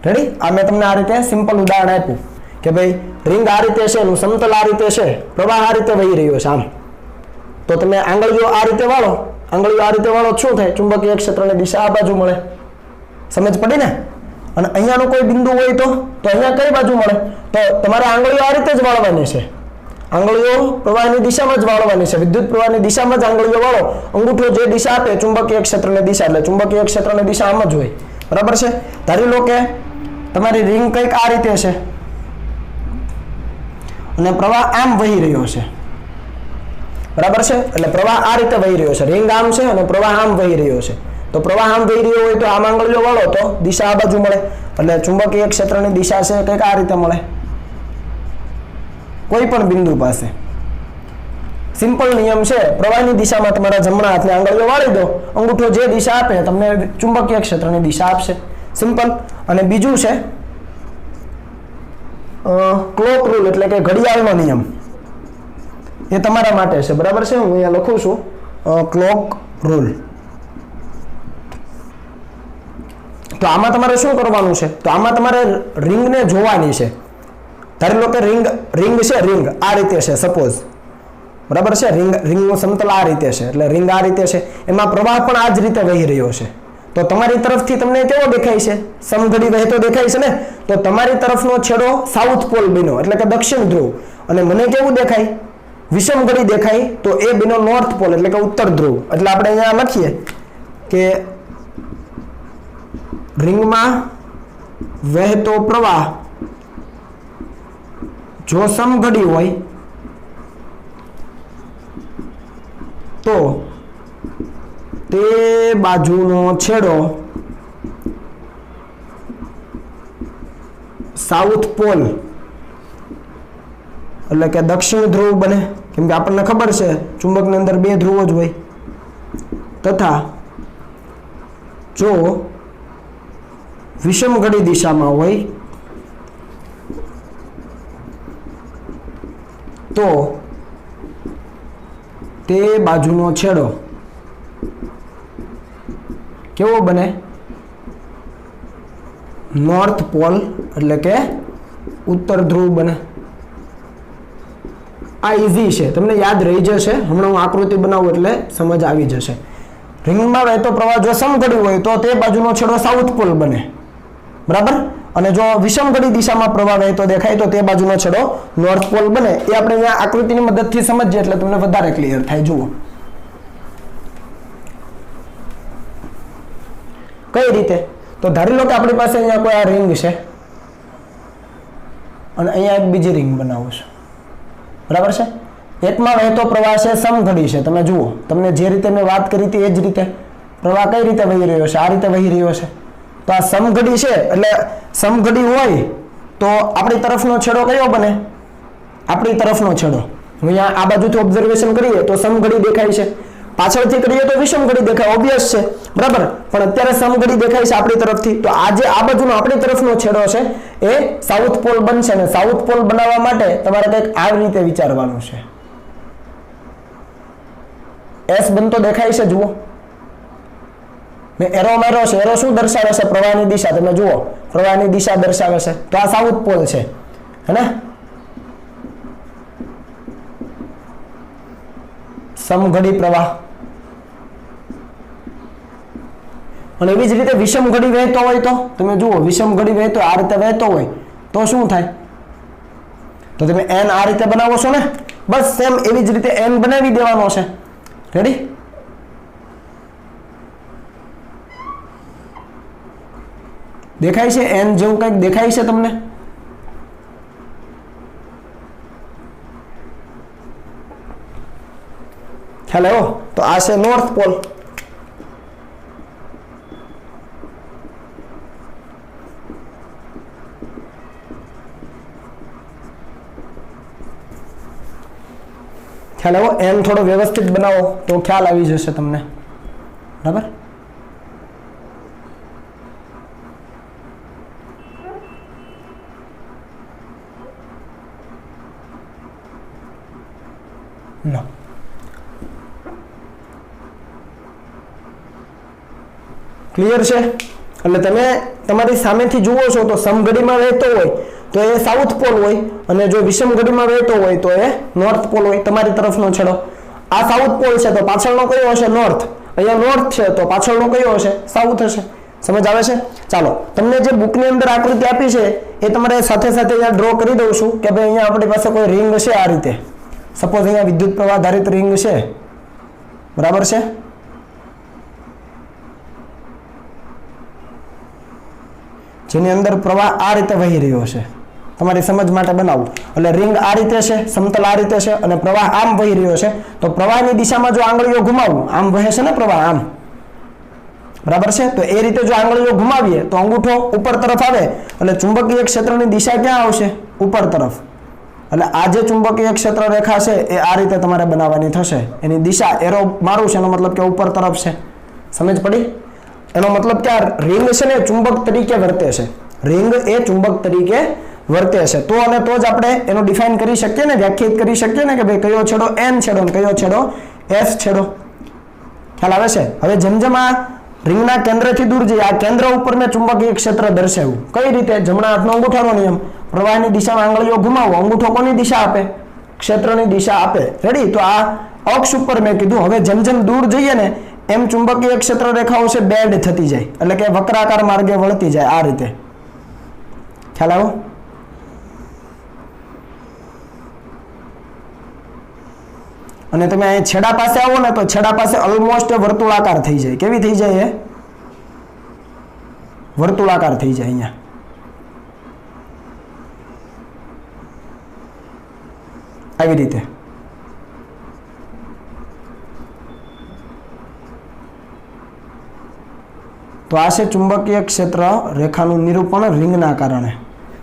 રેડી? આ મેં તમને આ રીતે સિમ્પલ ઉદાહરણ આપ્યું કે ભાઈ રિંગ આ રીતે છે, એનું સમતલ આ રીતે છે, પ્રવાહ આ રીતે વહી રહ્યો છે આમ. તો તમે આંગળીઓ આ રીતે વાળો, આંગળીઓ આ રીતે વાળો શું થાય? ચુંબકીય ક્ષેત્રની દિશા આ બાજુ મળે. સમજ પડી ને? અને અહીંયાનો કોઈ બિંદુ હોય તો અહીંયા કઈ બાજુ મળે? તો તમારે આંગળીઓ આ રીતે જ વાળવાની છે, આંગળીઓ પ્રવાહની દિશામાં જ વાળવાની છે, વિદ્યુત પ્રવાહની દિશામાં જ આંગળીઓ વાળો. અંગૂઠો જે દિશા આપે ચુંબકીય ક્ષેત્રની દિશા, એટલે ચુંબકીય ક્ષેત્રની દિશા આમ જ હોય, બરાબર છે. ધારી લો કે તમારી રિંગ કંઈક આ રીતે છે અને પ્રવાહ આમ વહી રહ્યો છે, બરાબર છે. એટલે પ્રવાહ આ રીતે વહી રહ્યો છે, રિંગ આમ છે અને પ્રવાહ આમ વહી રહ્યો છે. તો પ્રવાહ આમ વહી રહ્યો હોય તો આમ આંગળીઓ વાળો તો દિશા આ બાજુ મળે, એટલે ચુંબકીય ક્ષેત્રની દિશા છે કંઈક આ રીતે મળે કોઈ પણ બિંદુ પાસે. સિમ્પલ નિયમ છે, પ્રવાહની દિશામાં તમારા જમણા હાથની આંગળીઓ વાળી દો, અંગૂઠો જે દિશા આપે તમને ચુંબકીય ક્ષેત્રની દિશા આપશે. સિમ્પલ. અને બીજું છે ક્લોક રૂલ, એટલે કે ઘડિયાળનો નિયમ. એ તમારા માટે છે, બરાબર છે. હું અહીંયા લખું છું ક્લોક રૂલ. તો આમાં તમારે શું કરવાનું છે? તો આમાં તમારે રિંગને જોવાની છે. ધારી લો કે રિંગ છે, રિંગ આ રીતે છે સપોઝ, બરાબર છે. રિંગનું સમતલ આ રીતે છે, એટલે રિંગ આ રીતે છે, એમાં પ્રવાહ પણ આ જ રીતે વહી રહ્યો છે. તો તમારી તરફથી તમને કેવો દેખાય છે? સમઘડી વહેતો દેખાય છે ને. તો તમારી તરફનો છેડો સાઉથ પોલ બન્યો, એટલે કે દક્ષિણ ધ્રુવ, અને મને કેવું દેખાય? વિષમઘડી દેખાય. તો એ બન્યો નોર્થ પોલ, એટલે કે ઉત્તર ધ્રુવ. એટલે આપણે અહીંયા લખીએ કે રિંગમાં વહેતો પ્રવાહ જો સમઘડી હોય તો તે બાજુનો છેડો સાઉથ પોલ, એટલે કે દક્ષિણ ધ્રુવ બને. કેમ કે આપણને ખબર છે ચુંબકની અંદર 2 ધ્રુવો જ હોય. તથા જો વિષમઘડી દિશામાં હોય તો તે બાજુનો છેડો કેવો બને? નોર્થ પોલ, એટલે કે ઉત્તર ધ્રુવ બને. આ ઈઝી છે, તમને યાદ રહી જશે. હમણાં હું આકૃતિ બનાવું એટલે સમજ આવી જશે. રિંગમાં વહેતો પ્રવાહ જો સમઘડી હોય તો તે બાજુનો છેડો સાઉથ પોલ બને, બરાબર. અને જો વિષમઘડી દિશામાં પ્રવાહ વહેતો દેખાય તો તે બાજુનો છેડો નોર્થ પોલ બને. એ આપણે અહીંયા આકૃતિની મદદથી સમજીએ એટલે તમને વધારે ક્લિયર થાય. જુઓ કઈ રીતે. તો ધારી લો કે આપણી પાસે અહીંયા કોઈ આ રિંગ છે અને અહીંયા એક બીજી રિંગ બનાવું છું, બરાબર છે. એકમાં વહેતો પ્રવાહ છે સમઘડી છે, તમે જુઓ, તમને જે રીતે મેં વાત કરી હતી એ જ રીતે પ્રવાહ કઈ રીતે વહી રહ્યો છે? આ રીતે વહી રહ્યો છે. તો આ સમઘડી છે, એટલે સમઘડી હોય તો આપણી તરફનો છેડો કયો બને? આપણી તરફનો છેડો. અહીંયા આ બાજુથી ઓબ્ઝર્વેશન કરીએ તો સમઘડી દેખાય છે, પાછળથી કરીએ તો વિષમઘડી દેખાય, ઓબ્વિયસ છે, બરાબર. પણ અત્યારે સમઘડી દેખાય છે આપણી તરફથી, તો આ જે આ બાજુનો આપણી તરફનો છેડો છે એ સાઉથ પોલ બનશે. ને સાઉથ પોલ બનાવવા માટે તમારે કંઈક આવી રીતે વિચારવાનું છે. એસ બનતો દેખાય છે, જુઓ મેં એરો માર્યો છે. એરો શું દર્શાવે છે? પ્રવાહની દિશા. તમે જુઓ પ્રવાહની દિશા દર્શાવે છે. તો આ સાઉથ પોલ છે, હે ને? સમઘડી પ્રવાહ. અને એવી જ રીતે વિષમઘડી વહેતો હોય તો તમે જુઓ, વિષમઘડી વહેતો આ રીતે વહેતો હોય તો શું થાય? તો તમે n આ રીતે બનાવો છો ને, બસ સેમ એવી જ રીતે n બનાવી દેવાનો છે. રેડી? દેખાય છે n જેવું કંઈક દેખાય છે તમને? ખ્યાલ આવ્યો? તો આ છે નોર્થ પોલ. ખ્યાલ આવ્યો? n થોડો વ્યવસ્થિત બનાવો તો ખ્યાલ આવી જશે તમને, બરાબર. લો ક્લિયર છે? એટલે તમે તમારી સામેથી જુઓ છો તો સમઘડીમાં વહેતો હોય તો એ સાઉથ પોલ હોય, અને જો વિષમઘડીમાં વહેતો હોય તો એ નોર્થ પોલ હોય, તમારી તરફનો છેડો. આ સાઉથ પોલ છે તો પાછળનો કયો હશે? નોર્થ. અહીંયા નોર્થ છે તો પાછળનો કયો હશે? સાઉથ હશે. समझ आवे छे? चालो तमने जे बुक ની અંદર आकृति આપી છે એ તમારે સાથે સાથે અહીંયા ડ્રો કરી દઉં છું કે ભાઈ અહીંયા આપણી પાસે કોઈ રિંગ છે આ રીતે, સપોઝ અહીંયા વિદ્યુત પ્રવાહ આધારિત રિંગ છે, બરાબર છે? જેની અંદર પ્રવાહ આ રીતે વહી રહ્યો છે, તમારી સમજ માટે બનાવું એટલે રિંગ આ રીતે છે, સમતલ આ રીતે છે અને પ્રવાહ આમ વહી રહ્યો છે, તો પ્રવાહની દિશામાં જો આંગળીઓ ઘુમાવું, આમ વહે છે ને પ્રવાહ આમ, બરાબર છે? તો એ રીતે જો આંગળીઓ ઘુમાવીએ તો અંગૂઠો ઉપર તરફ આવે એટલે ચુંબકીય ક્ષેત્રની દિશા ક્યાં આવશે? ઉપર તરફ. એટલે આ જે ચુંબકીય ક્ષેત્ર રેખા છે એ આ રીતે તમારે બનાવવાની થશે, એની દિશા એરો મારું છે એનો મતલબ કે ઉપર તરફ છે, સમજ પડી? એનો મતલબ કે આ રિંગ છે ને ચુંબક તરીકે વર્તે છે, રિંગ એ ચુંબક તરીકે વર્તે છે, તો અને તો જ આપણે એનો ડિફાઇન કરી શકીએ ને, વ્યાખ્યાયિત કરી શકીએ ને કે ભાઈ કયો છેડો N છેડો અને કયો છેડો S છેડો. ખ્યાલ આવે છે? હવે જેમ જેમ આ રિંગના કેન્દ્રથી દૂર જઈએ, આ કેન્દ્ર ઉપર મેં ચુંબકીય ક્ષેત્ર દર્શાવ્યું. કઈ રીતે? જમણા હાથનો અંગૂઠાનો નિયમ, પ્રવાહની દિશામાં આંગળીઓ ઘુમાવો, અંગૂઠો કોની દિશા આપે? ક્ષેત્રની દિશા આપે. રેડી? તો આ અક્ષ ઉપર મેં કીધું. હવે જેમ જેમ દૂર જઈએ ને એમ ચુંબકીય ક્ષેત્ર રેખાઓ છે બેડ થતી જાય, એટલે કે વક્રાકાર માર્ગે વળતી જાય આ રીતે. ખ્યાલ આવ્યો? અને તમે અહીં છેડા પાસે આવો ને તો છેડા પાસે ઓલમોસ્ટ વર્તુળાકાર થઈ જાય. કેવી થઈ જાય? એ વર્તુળાકાર થઈ જાય અહીંયા. આવી રીતે. તો આ છે ચુંબકીય ક્ષેત્ર રેખાનું નિરૂપણ રિંગના કારણે,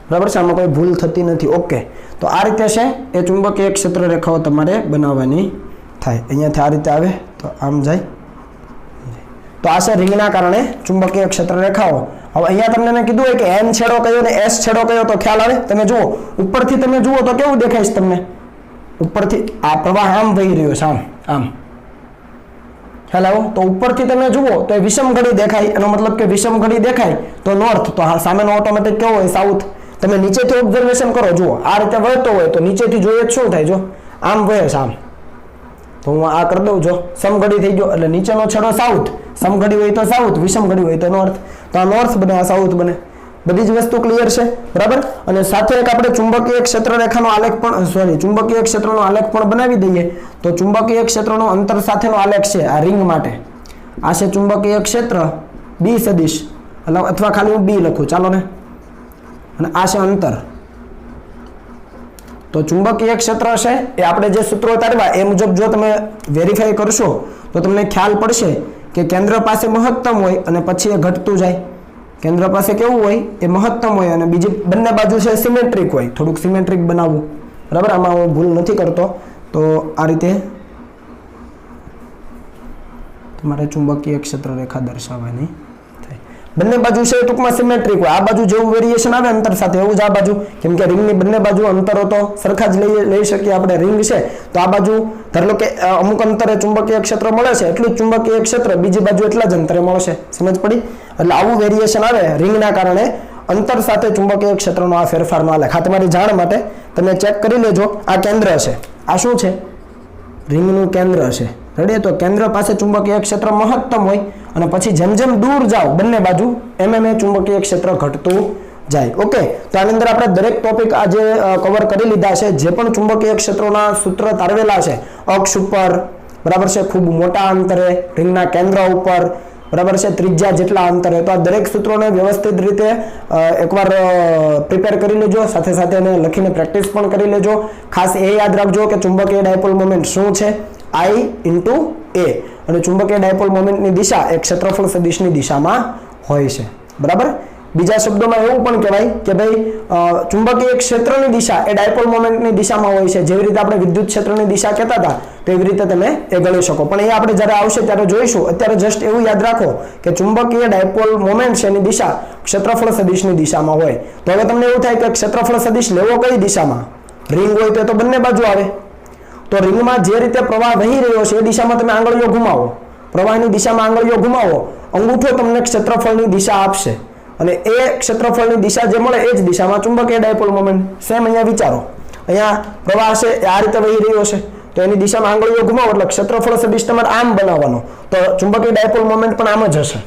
બરાબર છે? આમાં કોઈ ભૂલ થતી નથી. ઓકે, તો આ રીતે છે એ ચુંબકીય ક્ષેત્ર રેખાઓ તમારે બનાવવાની થાય. અહીંયાથી આ રીતે આવે તો આમ જાય. તો આ છે રિંગના કારણે ચુંબકીય ક્ષેત્ર રેખાઓ. હવે અહીંયા તમને મેં કીધું હોય કે N છેડો કયો ને S છેડો કયો, તો ખ્યાલ આવે? તમે જુઓ ઉપરથી, તમે જુઓ તો કેવું દેખાય છે તમને? ઉપરથી આ પ્રવાહ આમ વહી રહ્યો છે, આમ આમ. ખ્યાલ આવો? તો ઉપરથી તમે જુઓ તો એ વિષમ ઘડી દેખાય, એનો મતલબ કે વિષમ ઘડી દેખાય તો નોર્થ, તો સામેનો ઓટોમેટિક કેવો હોય? સાઉથ. તમે નીચેથી ઓબ્ઝર્વેશન કરો, જુઓ આ રીતે વળતો હોય તો નીચેથી જોઈએ શું થાય? જો આમ વહે છે આમ. તો હું આ કરી દઉં, જો સમઘડી થઈ ગયો એટલે નીચેનો છેડો સાઉથ, સમઘડી હોય તો સાઉથ, વિષમ ઘડી હોય તો નોર્થ. તો આ નોર્થ બને, આ સાઉથ બને. બધી જ વસ્તુ ક્લિયર છે, બરાબર? અને સાથે એક આપણે ચુંબકીય ક્ષેત્ર રેખાનો આલેખ પણ, ચુંબકીય ક્ષેત્રનો આલેખ પણ બનાવી દઈએ. તો ચુંબકીય ક્ષેત્રનો અંતર સાથેનો આલેખ છે આ રિંગ માટે. આ છે ચુંબકીય ક્ષેત્ર B સદિશ, અથવા ખાલી હું B લખું, ચાલો ને. અને આ છે અંતર. તો ચુંબકીય ક્ષેત્ર છે એ આપણે જે સૂત્રો તારવ્યા એ મુજબ જો તમે વેરીફાઈ કરશો તો તમને ખ્યાલ પડશે કે કેન્દ્ર પાસે મહત્તમ હોય અને પછી એ ઘટતું જાય. કેન્દ્ર પાસે કેવું હોય? એ મહત્તમ હોય અને બીજી બંને બાજુ છે સિમેટ્રિક હોય. થોડુંક સિમેટ્રિક બનાવવું, બરાબર? આમાં હું ભૂલ નથી કરતો. તો આ રીતે તમારે ચુંબકીય ક્ષેત્ર રેખા દર્શાવવાની થાય. બંને બાજુ છે ટૂંકમાં સિમેટ્રિક હોય. આ બાજુ જેવું વેરિએશન આવે અંતર સાથે એવું જ આ બાજુ, કેમ કે રિંગની બંને બાજુ અંતરો તો સરખા જ લઈ શકીએ આપણે. રિંગ છે તો આ બાજુ ધારો લો કે અમુક અંતરે ચુંબકીય ક્ષેત્ર મળે છે, એટલું જ ચુંબકીય ક્ષેત્ર બીજી બાજુ એટલા જ અંતરે મળશે. સમજ પડી? એટલે આવું વેરિએશન આવે રિંગના કારણે અંતર સાથે ચુંબકીય ક્ષેત્રનો આ ફેરફારનો આલેખ. આ તમારી જાણ માટે તમે ચેક કરી લેજો. આ કેન્દ્ર છે, આ શું છે? રિંગનું કેન્દ્ર છે. રેડી? તો કેન્દ્ર પાસે ચુંબકીય ક્ષેત્ર મહત્તમ હોય અને પછી જેમ જેમ દૂર જાઓ બંને બાજુ એમ એ ચુંબકીય ક્ષેત્ર ઘટતું જાય. ઓકે, તો આની અંદર આપણે દરેક ટોપિક આજે કવર કરી લીધા છે. જે પણ ચુંબકીય ક્ષેત્રોના સૂત્ર તારવેલા છે અક્ષ ઉપર, બરાબર છે, ખૂબ મોટા અંતરે, રિંગના કેન્દ્ર ઉપર, બરાબર છે, ત્રિજ્યા જેટલા અંતરે, તો આ દરેક સૂત્રોને વ્યવસ્થિત રીતે એકવાર પ્રિપેર કરી લેજો. સાથે સાથે એને લખીને પ્રેક્ટિસ પણ કરી લેજો. ખાસ એ યાદ રાખજો કે ચુંબકીય ડાયપોલ મોમેન્ટ શું છે? I × A. અને ચુંબકીય ડાયપોલ મોમેન્ટની દિશા એ ક્ષેત્રફળ સદિશની દિશામાં હોય છે, બરાબર? બીજા શબ્દોમાં એવું પણ કહેવાય કે ભાઈ ચુંબકીય ક્ષેત્રની દિશા એ ડાયપોલ મોમેન્ટની દિશામાં હોય છે. જેવી રીતે આપણે વિદ્યુત ક્ષેત્રની દિશા કહેતા હતા તેવી રીતે તમે એ ગણી શકો. પણ એ આપણે જ્યારે આવશે ત્યારે જોઈશું. અત્યારે જસ્ટ એવું યાદ રાખો કે ચુંબકીય ડાયપોલ મોમેન્ટ છે એની દિશા ક્ષેત્રફળ સદિશની દિશામાં હોય. તો હવે તમને એવું થાય કે ક્ષેત્રફળ સદિશ લેવો કઈ દિશામાં? રિંગ હોય તો બંને બાજુ આવે. તો રિંગમાં જે રીતે પ્રવાહ વહી રહ્યો છે એ દિશામાં તમે આંગળીઓ ઘુમાવો, પ્રવાહની દિશામાં આંગળીઓ ઘુમાવો, અંગૂઠો તમને ક્ષેત્રફળની દિશા આપશે અને એ ક્ષેત્રફળની દિશા જે મળે એ જ દિશામાં ચુંબકીય ડાયપોલ મોમેન્ટ. સેમ અહીંયા વિચારો, અહીંયા પ્રવાહ છે એ આ રીતે વહી રહ્યો છે તો એની દિશામાં આંગળીઓ ઘુમાવો એટલે ક્ષેત્રફળ સદિશ તમારે આમ બનાવવાનો, તો ચુંબકીય ડાયપોલ મોમેન્ટ પણ આમ જ હશે.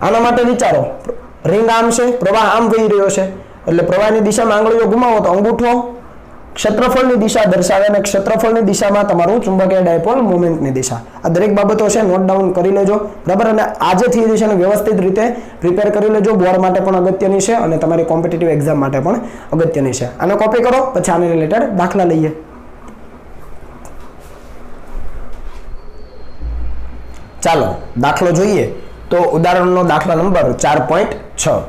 આના માટે વિચારો, રિંગ આમ છે, પ્રવાહ આમ વહી રહ્યો છે, એટલે પ્રવાહની દિશામાં આંગળીઓ ઘુમાવો તો અંગૂઠો ક્ષેત્રફળની દિશા દર્શાવે અને ક્ષેત્રફળની દિશામાં તમારું ચુંબકીય ડાયપોલ મોમેન્ટની દિશા. આ દરેક બાબતો છે નોટ ડાઉન કરી લેજો, બરાબર. અને આજે થિયરી છે ને વ્યવસ્થિત રીતે પ્રિપેર કરી લેજો. બોર્ડ માટે પણ અગત્યની છે અને તમારી કોમ્પિટિટિવ એક્ઝામ માટે પણ અગત્યની છે. આને કોપી કરો, પછી આને રિલેટેડ દાખલા લઈએ. ચાલો દાખલો જોઈએ. તો ઉદાહરણનો દાખલા નંબર 4.6.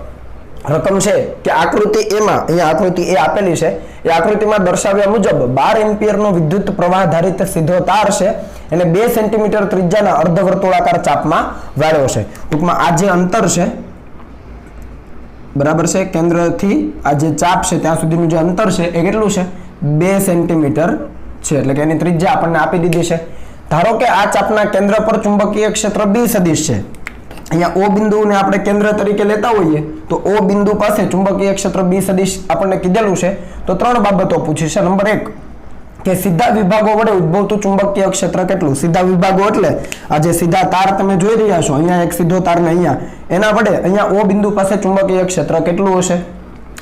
રકમ છે કે આકૃતિ એમાં, અહીંયા આકૃતિ એ આપેલી છે, એ આકૃતિમાં દર્શાવ્યા મુજબ 12 એમ્પિયરનો વિદ્યુત પ્રવાહ ધારિત સીધો તાર છે, એને 2 સેન્ટીમીટર ત્રિજ્યાના અર્ધવર્તુળાકાર ચાપમાં વાળ્યો છે. ટૂંકમાં આ જે અંતર છે, બરાબર છે, કેન્દ્રથી આ જે ચાપ છે ત્યાં સુધીનું જે અંતર છે એ કેટલું છે? 2 સેન્ટીમીટર છે. એટલે કે એની ત્રિજ્યા આપણને આપી દીધી છે. ધારો કે આ ચાપના કેન્દ્ર પર ચુંબકીય ક્ષેત્ર B સદિશ છે. અહીંયા O બિંદુને આપણે કેન્દ્ર તરીકે લેતા હોઈએ તો O બિંદુ પાસે ચુંબકીય ક્ષેત્ર B સદિશ આપણને કીધેલું છે. તો 3 બાબતો પૂછી છે. નંબર 1 કે સીધા વિભાગો વડે ઉદ્ભવતું ચુંબકીય ક્ષેત્ર કેટલું? સીધા વિભાગો એટલે આ જે સીધા તાર તમે જોઈ રહ્યા છો, અહીંયા એક સીધો તાર ને અહીંયા, એના વડે અહીંયા O બિંદુ પાસે ચુંબકીય ક્ષેત્ર કેટલું હશે?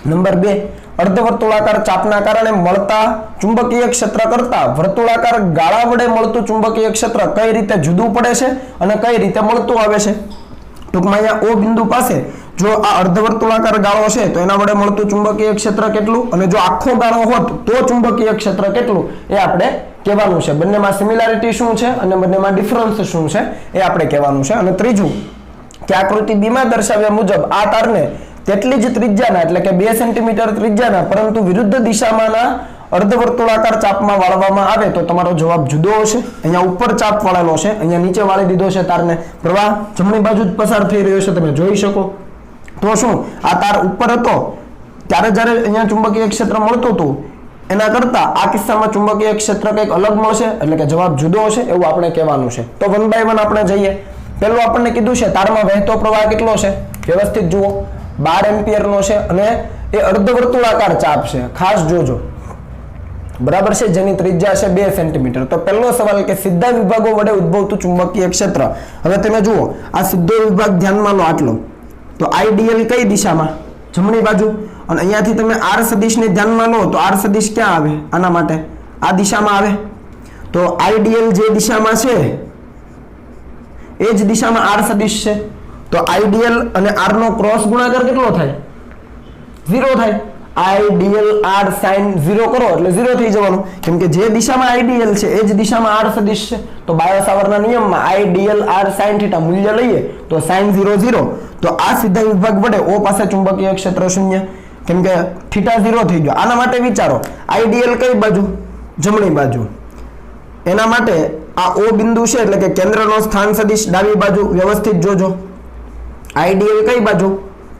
નંબર 2 અર્ધવર્તુળાકાર ચાપના કારણે મળતા ચુંબકીય ક્ષેત્ર કરતા વર્તુળાકાર ગાળા વડે મળતું ચુંબકીય ક્ષેત્ર કઈ રીતે જુદું પડે છે અને કઈ રીતે મળતું આવે છે? ટૂંકમાં અહીંયા O બિંદુ પાસે જો આ અર્ધવર્તુળાકાર ગાળો છે તો એના વડે મળતું ચુંબકીય ક્ષેત્ર કેટલું, અને જો આખો ગાળો હોત તો ચુંબકીય ક્ષેત્ર કેટલું, એ આપણે કહેવાનું છે. બંનેમાં સિમિલારિટી શું છે અને બંનેમાં ડિફરન્સ શું છે એ આપણે કહેવાનું છે. અને ત્રીજું કે આકૃતિ B માં દર્શાવ્યા મુજબ આ તારને તેટલી જ ત્રિજ્યાના, એટલે કે 2 સેન્ટીમીટર ત્રિજ્યાના પરંતુ વિરુદ્ધ દિશામાંના અર્ધવર્તુળાકાર ચાપમાં વાળવામાં આવે તો તમારો જવાબ જુદો હશે. અહીંયા ઉપર ચાપ વાળેલો છે, અહીંયા નીચે વાળી દીધો છે તારને. પ્રવાહ જમણી બાજુ જ પસાર થઈ રહ્યો છે, તમે જોઈ શકો. તો શું આ તાર ઉપર હતો ત્યારે જ્યારે અહીંયા ચુંબકીય ક્ષેત્ર મળતું હતું એના કરતા આ કિસ્સામાં ચુંબકીય ક્ષેત્ર કંઈક અલગ મળશે, એટલે કે જવાબ જુદો હશે એવું આપણે કહેવાનું છે. તો 1 by 1 આપણે જઈએ. પેલું આપણને કીધું છે તારમાં વહેતો પ્રવાહ કેટલો છે? વ્યવસ્થિત જુઓ, 12 એમ્પિયરનો છે અને એ અર્ધવર્તુળાકાર ચાપ છે. ખાસ જોજો, બરાબર છે, જેની ત્રિજ્યા છે 2 સેન્ટીમીટર. તો પહેલો સવાલ કે સીધા વિભાગો વડે ઉદ્ભવતું ચુંબકીય ક્ષેત્ર. હવે તમે જુઓ આ સીધો વિભાગ ધ્યાનમાં લો આટલો, તો આઈડીએલ કઈ દિશામાં? જમણી બાજુ. અને અહીંયાથી તમે આર સદિશને ધ્યાનમાં લો તો આર સદિશ ક્યાં આવે? આના માટે આ દિશામાં આવે. તો આઈડીએલ જે દિશામાં છે એ જ દિશામાં આર સદિશ છે. તો આઈડીએલ અને આર નો ક્રોસ ગુણાકાર કેટલો થાય? 0 થાય. આઈડીએલ આર સાઇન 0 કરો એટલે 0 થઈ જવાનું, કેમ કે જે દિશામાં આઈડીએલ છે એ જ દિશામાં આર સદિશ છે. તો બાયો-સાવર્ટના નિયમમાં આઈડીએલ આર સાઇન થીટા મૂલ્ય લઈએ તો સાઇન 0 0. તો આ સીધા વિભાગ વડે O પાસે ચુંબકીય ક્ષેત્ર 0, કેમ કે થીટા 0 થઈ ગયો. આના માટે વિચારો, આઈડીએલ કઈ બાજુ? જમણી બાજુ. એના માટે આ O બિંદુ છે એટલે કે કેન્દ્રનો સ્થાન સદિશ ડાબી બાજુ. વ્યવસ્થિત જોજો, આઈડીએલ કઈ બાજુ?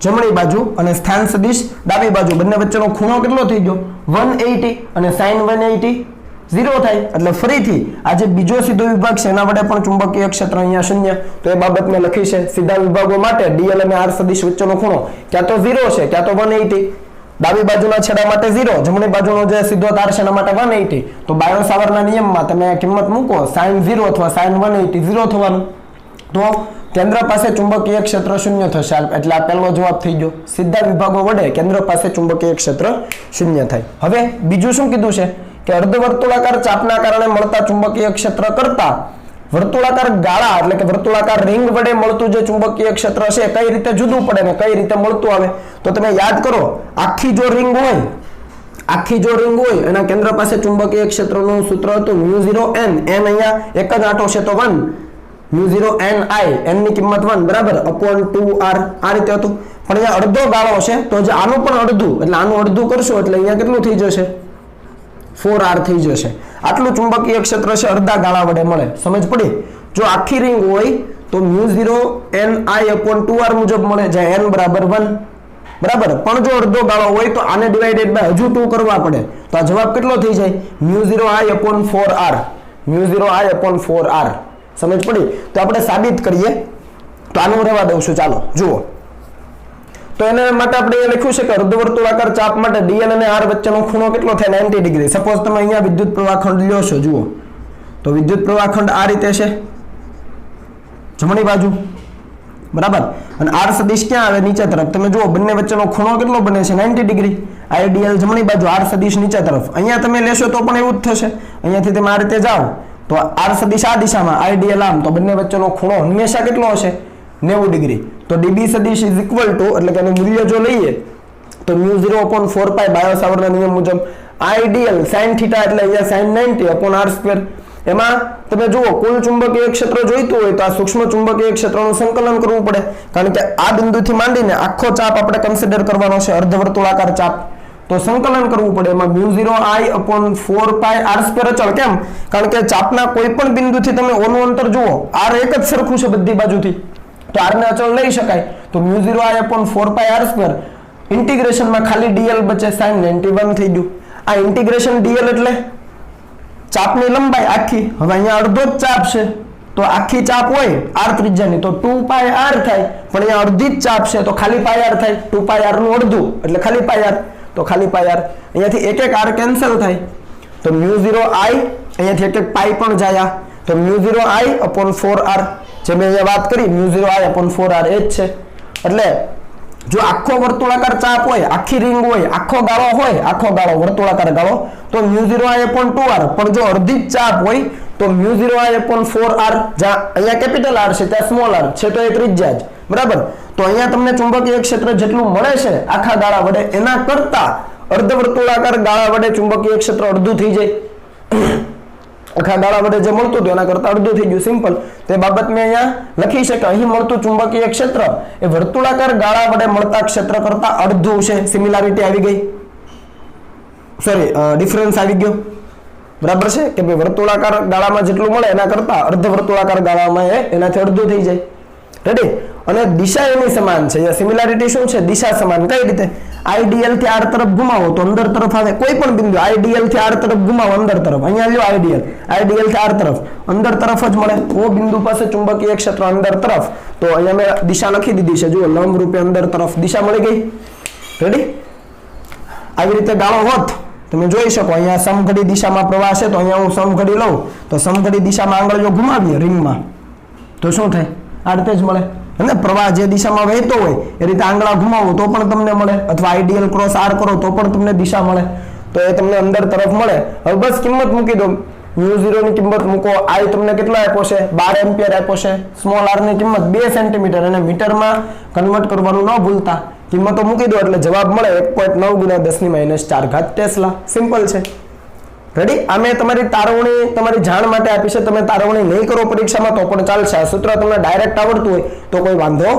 જમણી બાજુ અને સ્થાન સદિશ ડાબી બાજુ. બંને વચ્ચેનો ખૂણો કેટલો થઈ ગયો? 180 અને sin 180 0 થાય. એટલે ફરીથી આ જે બીજો સીધો વિભાગ છે એના વડે પણ ચુંબકીય ક્ષેત્ર અહીંયા 0. તો એ બાબત મેં લખી છે. સીધા વિભાગો માટે ડીએલ અને આર સદિશ વચ્ચેનો ખૂણો ક્યાં તો 0 છે ક્યાં તો 180. ડાબી બાજુના છેડા માટે 0, જમણી બાજુનો જે સીધો તાર છે એના માટે 180. તો બાયો-સાવર્ટના નિયમમાં તમે કિંમત મૂકો, sin 0 અથવા sin 180 0 થવાનું. તો કેન્દ્ર પાસે ચુંબકીય ક્ષેત્ર 0 થશે. એટલે આ પહેલો જવાબ થઈ ગયો. સીધા વિભાગો વડે કેન્દ્ર પાસે ચુંબકીય ક્ષેત્ર 0 થાય. હવે બીજું શું કીધું છે કે અર્ધવર્તુળાકાર ચાપના કારણે મળતા ચુંબકીય ક્ષેત્ર કરતા વર્તુળાકાર ગાળા એટલે કે વર્તુળાકાર રિંગ વડે મળતું જે ચુંબકીય ક્ષેત્ર છે કઈ રીતે જુદું પડે ને કઈ રીતે મળતું આવે? તો તમે યાદ કરો, આખી જો રિંગ હોય એના કેન્દ્ર પાસે ચુંબકીય ક્ષેત્રનું સૂત્ર હતું μ0n. n અહીંયા એક જ આંટો છે તો 1, μ0 ni, n ની કિંમત 1 બરાબર upon 2r. આ રીતે હતું. પણ અહીંયા અડધો ગાળો છે તો જે આનું પણ અડધું, એટલે આનું અડધું કરશો એટલે અહીંયા કેટલું થઈ જશે? 4r થઈ જશે. આટલું ચુંબકીય ક્ષેત્ર છે અડધા ગાળા વડે મળે. સમજ પડી? જો આખી રિંગ હોય તો μ0 ni upon 2r મુજબ મળે, જ્યાં n બરાબર 1 બરાબર. પણ જો અડધો ગાળો હોય તો આને ડિવાઇડેડ બાય હજુ 2 કરવા પડે. તો આ જવાબ કેટલો થઈ જાય? μ0i upon 4r. μ0i upon 4r. સમજ પડી? તો આપણે સાબિત કરીએ. તો આનું રહેવા દઉં છું. ચાલો જુઓ. તો એના માટે આપણે એ લખ્યું છે કે અર્ધવર્તુળાકાર ચાપ માટે ડીએલ અને આર વચ્ચેનો ખૂણો કેટલો થાય? 90 ડિગ્રી. સપોઝ તમે અહીંયા વિદ્યુત પ્રવાહ ખંડ લ્યો છો, જુઓ તો વિદ્યુત પ્રવાહ ખંડ આ રીતે છે, જમણી બાજુ બરાબર, અને આર સદિશ ક્યાં આવે? નીચે તરફ. તમે જુઓ બંને વચ્ચેનો ખૂણો કેટલો બને છે? 90 ડિગ્રી. આઈડીએલ જમણી બાજુ, આર સદિશ નીચે તરફ. અહીંયા તમે લેશો તો પણ એવું જ થશે. અહીંયાથી તમે આ રીતે જાઓ તો આર સદિશ આ દિશામાં, આઈડીએલ આમ, તો બંને વચ્ચેનો ખૂણો હંમેશા કેટલો હશે? 90 ડિગ્રી. તો ડીબી સદિશ ઇઝ ઇક્વલ ટુ, એટલે કે એનું મૂલ્ય જો લઈએ તો μ0/4π બાયો-સાવર્ટના નિયમ મુજબ આઈડીએલ sin θ એટલે અહીંયા sin 90/r². એમાં તમે જુઓ કુલ ચુંબકીય ક્ષેત્ર જોઈતું હોય તો આ સૂક્ષ્મ ચુંબકીય ક્ષેત્રનું સંકલન કરવું પડે, કારણ કે આ બિંદુથી માંડીને આખો ચાપ આપણે કન્સિડર કરવાનો છે, અર્ધવર્તુળાકાર ચાપ. તો સંકલન કરવું પડે. એમાં μ0I/4πr² અચળ. કેમ? કારણ કે ચાપના કોઈ પણ બિંદુથી તમે ઓનું અંતર જુઓ, r એક જ સરખું છે બધી બાજુથી, તો r ને અચળ લઈ શકાય. તો μ0I/4πr² ઇન્ટિગ્રેશનમાં ખાલી dl બચે, sin 91 થઈ ગયું. આ ઇન્ટિગ્રેશન dl એટલે ચાપની લંબાઈ આખી. હવે અહીંયા અડધો જ ચાપ છે, તો આખી ચાપ હોય r ત્રિજ્યાની તો 2πr થાય, પણ અહીંયા અડધી જ ચાપ છે તો ખાલી πr થાય. 2πr નું અડધું એટલે ખાલી πr, તો ખાલી πr. અહીંયાથી એક એક r કેન્સલ થાય, તો μ0I અહીંયાથી એક એક પાઈ પણ જાય, તો μ0I/4r, જે મેં અહીંયા વાત કરી μ0I/4r એ જ છે. એટલે જો આખો વર્તુળાકાર ચાપ હોય, આખી રિંગ હોય, આખો ગાળો હોય, આખો ગાળો વર્તુળાકાર ગાળો, તો μ0I/2r. પણ જો અડધી જ ચાપ હોય તો μ0I/4r, જ્યાં અહીંયા કેપિટલ r છે ત્યાં સ્મોલ r છે, તો એ ત્રિજ્યા જ. બરાબર. તો અહીંયા તમને ચુંબકીય ક્ષેત્ર જેટલું મળે છે આખા ગાળા વડે, એના કરતા અર્ધવર્તુળાકાર ગાળા વડે ચુંબકીય ક્ષેત્ર અડધું થઈ જાય. આખા ગાળા વડે જે મળતું હતું એના કરતા અડધું થઈ ગયું. સિમ્પલ. તે બાબત મેં અહીંયા લખી છે કે અહીં મળતું ચુંબકીય ક્ષેત્ર એ વર્તુળાકાર ગાળા વડે મળતા ક્ષેત્ર કરતા અડધું છે. સિમિલારિટી આવી ગઈ, સોરી ડિફરન્સ આવી ગયો. બરાબર છે કે ભાઈ વર્તુળાકાર ગાળામાં જેટલું મળે એના કરતા અર્ધવર્તુળાકાર ગાળામાં એનાથી અડધું થઈ જાય. રેડી. અને દિશા એની સમાન છે. સિમિલારિટી શું છે? દિશા સમાન. કઈ રીતે? આઈડીએલ થી આર તરફ ઘુમાવો તો અંદર તરફ આવે. કોઈ પણ બિંદુ આઈડીએલ થી આર તરફ ઘુમાવો અંદર તરફ. અહીંયા લ્યો આઈડીએલ થી આર તરફ, અંદર તરફ જ મળે. ઓ બિંદુ પાસે ચુંબકીય ક્ષેત્ર અંદર તરફ, તો અહીંયા મેં દિશા લખી દીધી છે. જુઓ, લંબ રૂપે અંદર તરફ દિશા મળી ગઈ. રેડી. આવી રીતે ગાળો હોત તમે જોઈ શકો. અહીંયા સમઘડી દિશામાં પ્રવાહ છે, તો અહીંયા હું સમઘડી લઉં તો સમઘડી દિશામાં આંગળ જો ઘુમાવીએ રિંગમાં તો શું થાય? આ રીતે જ મળે. અને પ્રવાહ જે દિશામાં વહેતો હોય એ રીતે આંગળા ઘુમાવો તો પણ તમને મળે, અથવા આઈડીએલ ક્રોસ આર કરો તો પણ તમને દિશા મળે. તો એ તમને અંદર તરફ મળે. હવે બસ કિંમત મૂકી દો. μ0 ની કિંમત મૂકો. I તમને કેટલો આપ્યો છે? 12 એમ્પિયર આપ્યો છે. સ્મોલ r ની કિંમત 2 સેન્ટીમીટર, અને મીટરમાં કન્વર્ટ કરવાનું ન ભૂલતા. કિંમતો મૂકી દો એટલે જવાબ મળે 1.9 × 10⁻⁴ ટેસ્લા. સિમ્પલ છે. રેડી. આ મેં તમારી તારવણી તમારી જાણ માટે આપી છે. તમે તારવણી નહીં કરો પરીક્ષામાં તો પણ ચાલશે. આ સૂત્ર તમને ડાયરેક્ટ આવડતું હોય તો કોઈ વાંધો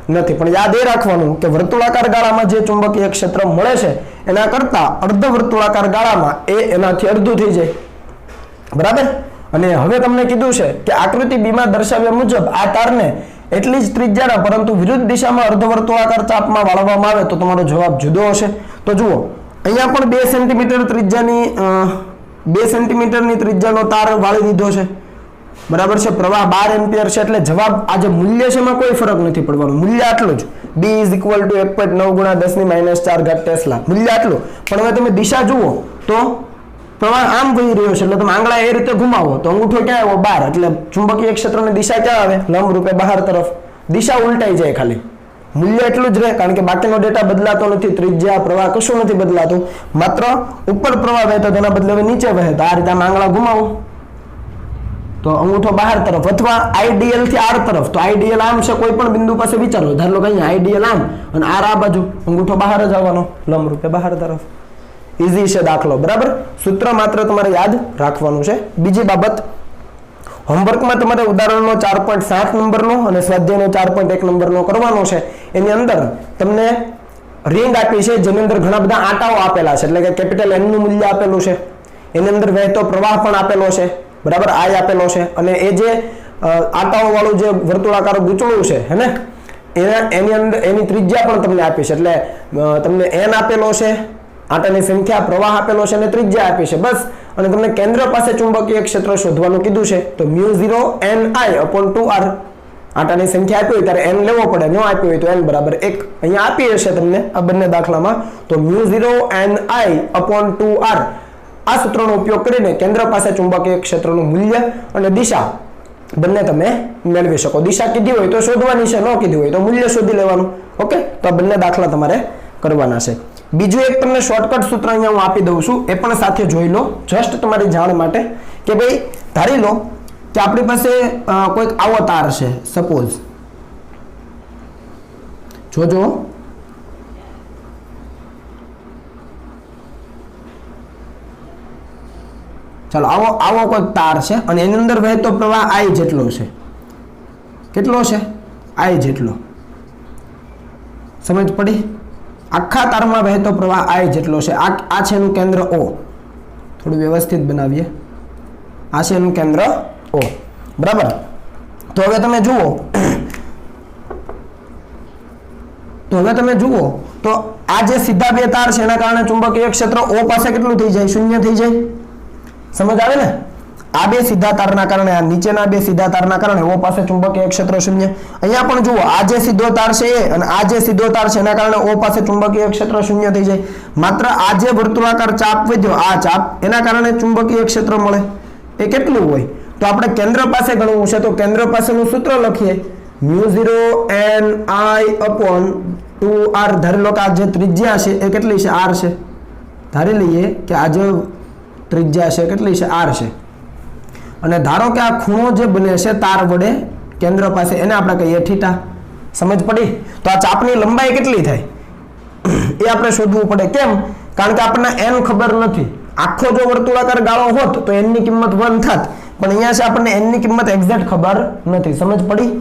નથી. પણ યાદ એ રાખવાનું કે વર્તુળાકાર ગાળામાં જે ચુંબકીય ક્ષેત્ર મળે છે એના કરતા અર્ધવર્તુળાકાર ગાળામાં એનાથી અડધું થઈ જાય. બરાબર. અને હવે તમને કીધું છે કે આકૃતિ બી માં દર્શાવ્યા મુજબ આ તારને એટલી જ ત્રિજ્યાના પરંતુ વિરુદ્ધ દિશામાં અર્ધવર્તુળાકાર ચાપમાં વાળવામાં આવે તો તમારો જવાબ જુદો હશે. તો જુઓ, અહીંયા પણ 2 સેન્ટીમીટર ત્રિજ્યાની 2 સેન્ટીમીટરની ત્રિજ્યાનો તાર વાળી દીધો છે. બરાબર છે. પ્રવાહ 12 એમ્પિયર છે, એટલે જવાબ આ જે મૂલ્ય છે એમાં કોઈ ફરક નથી પડવાનો. મૂલ્ય આટલું જ. B = 1.9 × 10⁻⁴ tesla. મૂલ્ય આટલું. પણ હવે તમે દિશા જુઓ તો પ્રવાહ આમ વહી રહ્યો છે, એટલે તમે આંગળા એ રીતે ઘુમાવો તો અંગૂઠો ક્યાં આવ્યો? બહાર. એટલે ચુંબકીય ક્ષેત્રની દિશા ક્યાં આવે? લંબ રૂપે બહાર તરફ. દિશા ઉલટાઈ જાય ખાલી. મૂલ્ય એટલું જ રહે, કારણ કે બાકીનો ડેટા બદલાતો નથી. ત્રિજ્યા, પ્રવાહ કશું નથી બદલાતું. માત્ર ઉપર પ્રવાહ વહેતો તેના બદલે હવે નીચે વહે. તો આ રીતે આંગળા ઘુમાવો તો અંગૂઠો બહાર તરફ, અથવા આઈડીએલ થી આર તરફ. તો આઈડીએલ આમ છે, કોઈ પણ બિંદુ પાસે વિચારો. ધારો કે અહીંયા આઈડીએલ આમ અને આર આ બાજુ, અંગૂઠો બહાર જ આવવાનો, લંબ રૂપે બહાર તરફ. ઈઝી છે દાખલો. બરાબર. સૂત્ર માત્ર તમારે યાદ રાખવાનું છે. બીજી બાબત, હોમવર્કમાં તમારે ઉદાહરણનો 4.7 નંબરનો અને સ્વાધ્યાયનો 4.1 નંબરનો કરવાનો છે. એની અંદર તમને રિંગ આપી છે જેની અંદર ઘણા બધા આંટાઓ આપેલા છે, એટલે કે કેપિટલ N નું મૂલ્ય આપેલું છે. એની અંદર વહેતો પ્રવાહ પણ આપેલો છે. બરાબર. I આપેલો છે. અને એ જે આંટાઓ વાળું જે વર્તુળાકાર ગૂંચળું છે હે ને, એની અંદર એની ત્રિજ્યા પણ તમને આપી છે. એટલે તમને N આપેલો છે, આંટાની સંખ્યા, પ્રવાહ આપેલો છે અને ત્રિજ્યા આપી છે. બસ. અને તમને કેન્દ્ર પાસે ચુંબકીય ક્ષેત્ર શોધવાનું કીધું છે. તો μ0NI/2r. આંટાની સંખ્યા આપી હોય ત્યારે n લેવો પડે, ન આપી હોય તો n = 1. અહીંયા આપી હશે તમને આ બંને દાખલામાં. તો μ0NI/2r આ સૂત્રનો ઉપયોગ કરીને કેન્દ્ર પાસે ચુંબકીય ક્ષેત્રનું મૂલ્ય અને દિશા બંને તમે મેળવી શકો. દિશા કીધી હોય તો શોધવાની છે, ન કીધી હોય તો મૂલ્ય શોધી લેવાનું. ઓકે, તો આ બંને દાખલા તમારે કરવાના છે. બીજું એક તમને શોર્ટકટ સૂત્ર અહીંયા હું આપી દઉં છું, એ પણ સાથે જોઈ લો, જસ્ટ તમારી જાણ માટે કે ભાઈ ધારી લો કે આપણી પાસે કોઈક આવો તાર છે, સપોઝ જોજો, ચાલો આવો કોઈક તાર છે અને એની અંદર વહેતો પ્રવાહ I જેટલો છે. કેટલો છે? I જેટલો. સમજ પડી? આખા તારમાં વહેતો પ્રવાહ I જેટલો છે. આ છે એનું કેન્દ્ર O. થોડું વ્યવસ્થિત બનાવીએ. આ છે એનું કેન્દ્ર O. બરાબર. તો હવે તમે જુઓ તો આ જે સીધા બે તાર છે એના કારણે ચુંબકીય ક્ષેત્ર O પાસે કેટલું થઈ જાય? શૂન્ય થઈ જાય. સમજ આવે ને? આ બે સીધા તારના કારણે, આ નીચેના બે સીધા તારના કારણે O પાસે ચુંબકીય ક્ષેત્ર શૂન્ય. અહીંયા પણ જુઓ, આ જે સીધો તાર છે એ અને આ જે સીધો તાર છે એના કારણે O પાસે ચુંબકીય ક્ષેત્ર શૂન્ય થઈ જાય. માત્ર આ જે વર્તુળાકાર ચાપ વધ્યો, આ ચાપ, એના કારણે ચુંબકીય ક્ષેત્ર મળે. એ કેટલું હોય? તો આપણે કેન્દ્ર પાસે ગણવું છે, તો કેન્દ્ર પાસેનું સૂત્ર લખીએ, μ0NI/2R. ધારી લો કે આ જે ત્રિજ્યા છે એ કેટલી છે? R છે. ધારી લઈએ કે આ જે ત્રિજ્યા છે કેટલી છે? R છે. અને ધારો કે આ ખૂણો જે બને છે તાર વડે કેન્દ્ર પાસે, એને આપણે કહીએ થીટા. સમજ પડી? તો આ ચાપની લંબાઈ કેટલી થાય એ આપણે શોધવું પડે. કેમ? કારણ કે આપણને n ખબર નથી. આખો જો વર્તુળાકાર ગાળો હોત તો n ની કિંમત 1 થાત, પણ અહીંયા છે આપણને n ની કિંમત એક્ઝેક્ટ ખબર નથી. સમજ પડી?